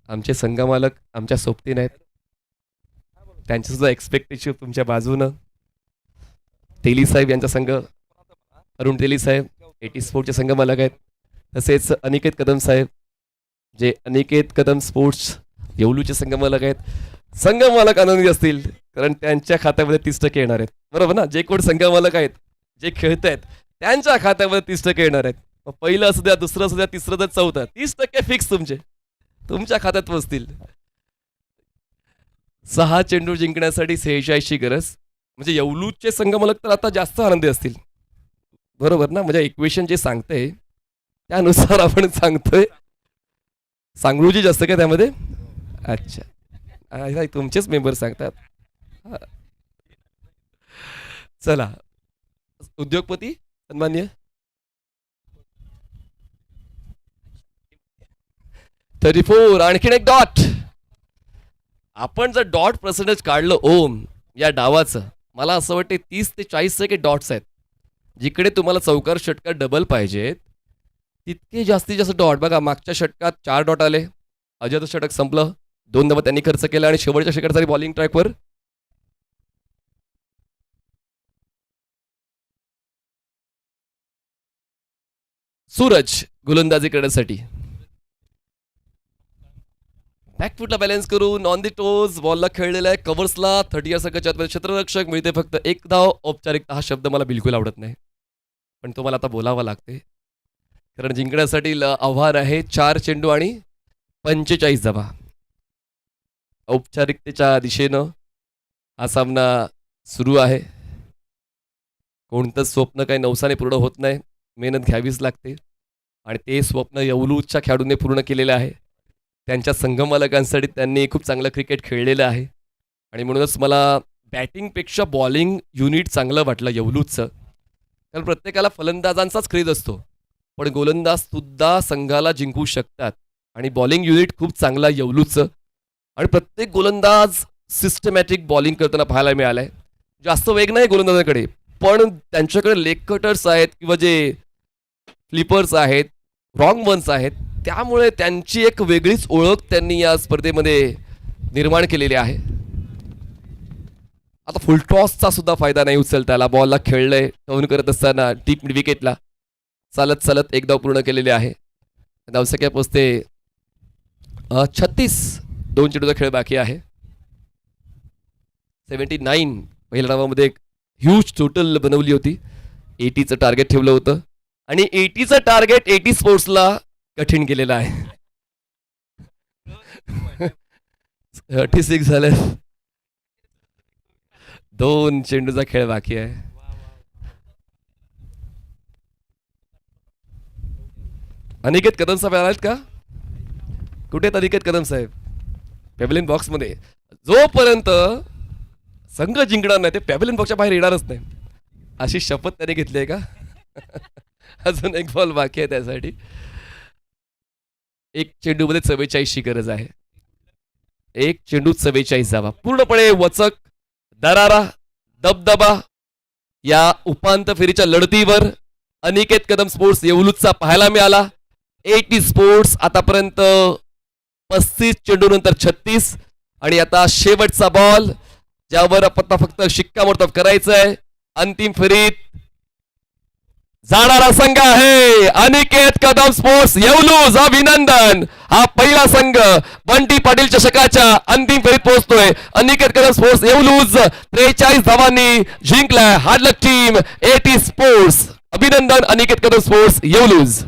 आमचे संघ मालक आमच्या सोबतीने आहेत, त्यांचे सुद्धा एक्सपेक्टेशन तुमच्या बाजूनं. तेली साहेब यांचा संघ, अरुण तेली साहेब एटी स्पोर्टचे संघ मालक आहेत, तसेच अनिकेत कदम साहेब जे अनिकेत कदम स्पोर्ट्स येवलूचे संघ मालक आहेत. संघ मालक आनंदी असतील कारण त्यांच्या खात्यामध्ये 30% येणार आहेत, बरोबर ना. जे कोण संघ मालक आहेत जे खेळत आहेत त्यांच्या खात्यामध्ये 30% येणार आहेत. मग पहिलं असू द्या, दुसरं असू द्या, तिसरं तर चौथं, 30% फिक्स तुमच्या खात्यात बसतील. 6 चेंडू जिंकण्यासाठी 46ची गरज, म्हणजे येवलूचे संघ मालक तर आता जास्त आनंदी असतील, बरोबर ना. म्हणजे इक्वेशन जे सांगते त्यानुसार आपण सांगतोय. सांगळूजी जास्त काय त्यामध्ये. अच्छा, तुमचेच मेंबर सांगतात. चला, उद्योगपती सन्मान्य 34. आणखीन एक डॉट. आपण जर डॉट पर्सेंटेज काढलं ओम या डावाचं, मला असं वाटतं 30 ते 40% डॉट्स आहेत. जिकडे तुम्हाला चौकार षटकार डबल पाहिजेत तितके जास्तीत जास्त डॉट. बघा मागच्या षटकात 4 डॉट आले, अजयचं षटक संपलं, 2 धावा त्यांनी खर्च केला आणि शेवटच्या षटकासाठी बॉलिंग ट्रॅकवर सूरज गोलंदाजी करण्यासाठी बॅकफुटला बॅलन्स करून ऑन दी टोज बॉलला खेळलेला आहे कव्हर्सला 30 संघाच्या आतमध्ये क्षेत्ररक्षक मिळते फक्त एक धाव. औपचारिकता हा शब्द मला बिलकुल आवडत नाही पण तो मला आता बोलावा लागते कारण जिंकण्यासाठी आव्हान आहे 4 चेंडू आणि 45 धावा. औपचारिकतेच्या दिशेनं हा सामना सुरू आहे. कोणतंच स्वप्न काही नवसाने पूर्ण होत नाही, मेहनत घ्यावीच लागते आणि ते स्वप्न येवलूच्या खेळाडूंनी पूर्ण केलेलं आहे. त्यांच्या संघमालकांसाठी त्यांनी खूप चांगलं क्रिकेट खेळलेलं आहे आणि म्हणूनच मला बॅटिंगपेक्षा बॉलिंग युनिट चांगलं वाटलं येवलूचं. कारण प्रत्येकाला फलंदाजांचाच क्रेज असतो पण गोलंदाजसुद्धा संघाला जिंकू शकतात आणि बॉलिंग युनिट खूप चांगला येवलूचं आणि प्रत्येक गोलंदाज सिस्टमॅटिक बॉलिंग करताना पाहायला मिळालं आहे. जास्त वेग नाही गोलंदाजाकडे पण त्यांच्याकडे लेग कटर्स आहेत किंवा जे फ्लिपर्स आहेत रॉंग वन्स आहेत त्यामुळे त्यांची एक वेगळीच ओळख त्यांनी या स्पर्धेमध्ये निर्माण केलेली आहे. आता फुलटॉसचा सुद्धा फायदा नाही उचलता आला. बॉलला खेळलंय टर्न करत असताना डीप मिड विकेटला चालत चालत एक धाव पूर्ण केलेली आहे. धावसंख्या पोचते 36. 2 चेंडूचा खेळ बाकी आहे. 79 पहिल्या डावामध्ये एक ह्यूज टोटल बनवली होती. 80चं टार्गेट ठेवलं होतं आणि 80चं टार्गेट 80 स्पोर्ट्सला कठीण केलेलं आहे. 36 झालं. 2 चेंडूचा खेळ बाकी आहे. अनिकेत कदम साहेब आलात का? कुठे आहेत अनिकेत कदम साहेब? पॅव्हलियन बॉक्समध्ये. जोपर्यंत संघ जिंकणार नाही ते पॅव्हलियन बॉक्सच्या बाहेर येणारच नाही अशी शपथ त्याने घेतली आहे का? अजून एक बॉल बाकी आहे त्यासाठी. 1 चेंडूमध्ये 44ची गरज आहे. 1 चेंडू 44 धावा. पूर्णपणे वचक दरारा दबदबा या उपांत्य फेरीच्या लढतीवर अनिकेत कदम स्पोर्ट्स येवलूचा पाहायला मिळाला. 80 स्पोर्ट्स आतापर्यंत 35 चेंडू नंतर 36 आणि आता शेवटचा बॉल ज्यावर आपण फक्त शिक्कामोर्तब करायचं आहे. अंतिम फेरीत जाणारा संघ आहे अनिकेत कदम स्पोर्ट्स येवलूज. अभिनंदन. हा पहिला संघ बंटी पाटील चषकाच्या अंतिम फेरीत पोहोचतोय. अनिकेत कदम स्पोर्ट्स येवलूज 43 धावांनी जिंकलाय. हार्ड लक टीम 80 स्पोर्ट्स. अभिनंदन अनिकेत कदम स्पोर्ट्स येवलूज.